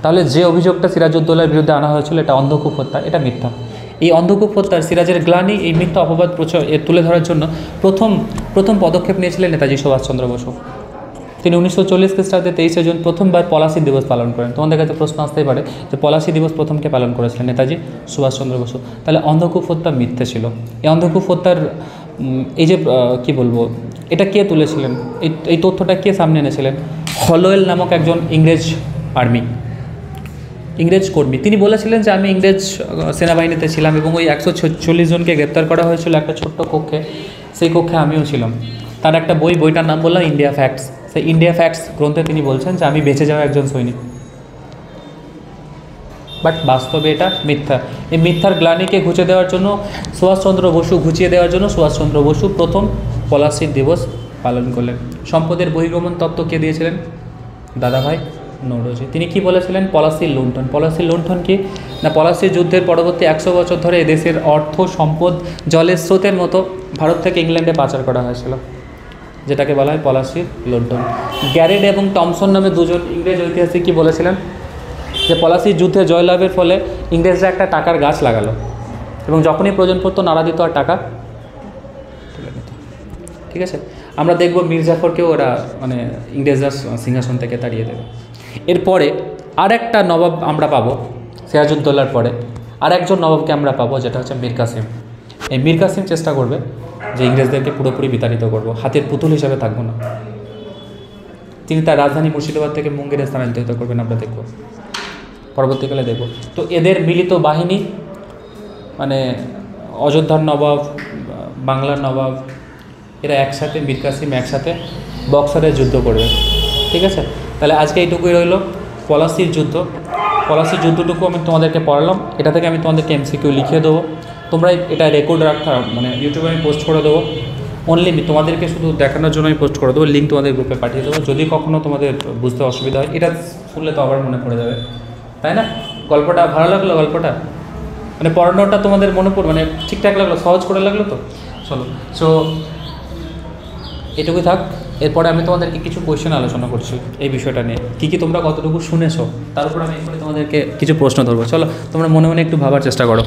তাহলে যে অভিযোগটা সিরাজউদ্দৌলার বিরুদ্ধে আনা হয়েছিল এটা অন্ধকূপ হত্যা, এটা মিথ্যা। এই অন্ধকূপ হত্যার সিরাজের গ্লানি, এই মিথ্যা অপবাদ তুলে ধরার জন্য প্রথম পদক্ষেপ নিয়েছিলেন নেতাজি সুভাষচন্দ্র বসু। তিনি 1940 খ্রিস্টাব্দে 23 জুন প্রথমবার পলাশি দিবস পালন করেন। তোমাদের কাছে প্রশ্ন আসতেই পারে যে পলাশি দিবস প্রথমকে পালন করেছিলেন নেতাজি সুভাষচন্দ্র বসু। তাহলে অন্ধকূপ হত্যা মিথ্যে ছিল। এই অন্ধকূপ হত্যার এটা কে তুলেছিলেন, এই তথ্যটা কে সামনে এনেছিলেন? হলওয়েল নামক একজন ইংরেজ কর্মী। তিনি বলেছিলেন যে আমি ইংরেজ সেনাবাহিনীতে ছিলাম এবং ওই 146 জনকে গ্রেপ্তার করা হয়েছিল একটা ছোট্ট কক্ষে, সেই কক্ষে আমিও ছিলাম। তার একটা বইটার নাম বললাম ইন্ডিয়া ফ্যাক্টস। সেই ইন্ডিয়া ফ্যাক্টস গ্রন্থে তিনি বলছেন যে আমি বেঁচে যাওয়া একজন সৈনিক, বাট বাস্তবে এটা মিথ্যা। এই মিথ্যার গ্লানিকে ঘুচিয়ে দেওয়ার জন্য সুভাষচন্দ্র বসু প্রথম পলাশি দিবস পালন করলেন। সম্পদের বহির্গমন তত্ত্ব কে দিয়েছিলেন? দাদাভাই নৌরোজি। তিনি কি বলেছিলেন? পলাশির লুণ্ঠন কি না, পলাশির যুদ্ধের পরবর্তী 100 বছর ধরে এদেশের অর্থ সম্পদ জলের স্রোতের মতো ভারত থেকে ইংল্যান্ডে পাচার করা হয়েছিল, যেটাকে বলা হয় পলাশির লুণ্ঠন। গ্যারেড এবং টমসন নামে দুজন ইংরেজ ঐতিহাসিক কি বলেছিলেন যে পলাশির যুদ্ধে জয়লাভের ফলে ইংরেজরা একটা টাকার গাছ লাগালো এবং যখনই প্রয়োজন পড়তো নাড়া দিত আর টাকা তুলে নিত। ঠিক আছে, আমরা দেখব মির্জাফরকেও ওরা ইংরেজরা সিংহাসন থেকে তাড়িয়ে দেবে। এরপরে আর একটা নবাব আমরা পাবো, সিরাজউদ্দৌলার পরে আর একজন নবাবকে আমরা পাবো, যেটা হচ্ছে মীর কাসিম। এই মীর কাসিম চেষ্টা করবে যে ইংরেজদেরকে পুরোপুরি বিতাড়িত করবো, হাতের পুতুল হিসাবে থাকবো না। তিনি তার রাজধানী মুর্শিদাবাদ থেকে মুঙ্গেরে স্থানান্তরিত করবেন, আমরা দেখব পরবর্তীকালে দেখব। তো এদের মিলিত বাহিনী মানে অযোধ্যার নবাব, বাংলার নবাব, এরা একসাথে, মীর কাসিম একসাথে বক্সারে যুদ্ধ করবে। ঠিক আছে, তাহলে আজকে এইটুকুই রইল পলাশির যুদ্ধ। পলাশির যুদ্ধটুকু আমি তোমাদেরকে পড়ালাম, এটা থেকে আমি তোমাদেরকে এমসিকিউ লিখে দেবো, তোমরা এটা রেকর্ড রাখতে, মানে ইউটিউবে আমি পোস্ট করে দেবো, অনলি তোমাদেরকে শুধু দেখানোর জন্য আমি পোস্ট করে দেবো, লিঙ্ক তোমাদের গ্রুপে পাঠিয়ে দেবো। যদি কখনও তোমাদের বুঝতে অসুবিধা হয়, এটা শুনলে তো আবার মনে পড়ে যাবে, তাই না? গল্পটা ভালো লাগলো? গল্পটা মানে পড়ানোটা তোমাদের মনে পড়ে, মানে ঠিকঠাক লাগলো, সহজ করে লাগলো তো? চলো, সো এটুকুই থাক। এরপরে আমি তোমাদেরকে কিছু কোয়েশ্চেন আলোচনা করছি এই বিষয়টা নিয়ে, কী তোমরা কতটুকু শুনেছো, তার উপর আমি এরপরে তোমাদেরকে কিছু প্রশ্ন ধরবো। চলো তোমরা মনে মনে একটু ভাবার চেষ্টা করো।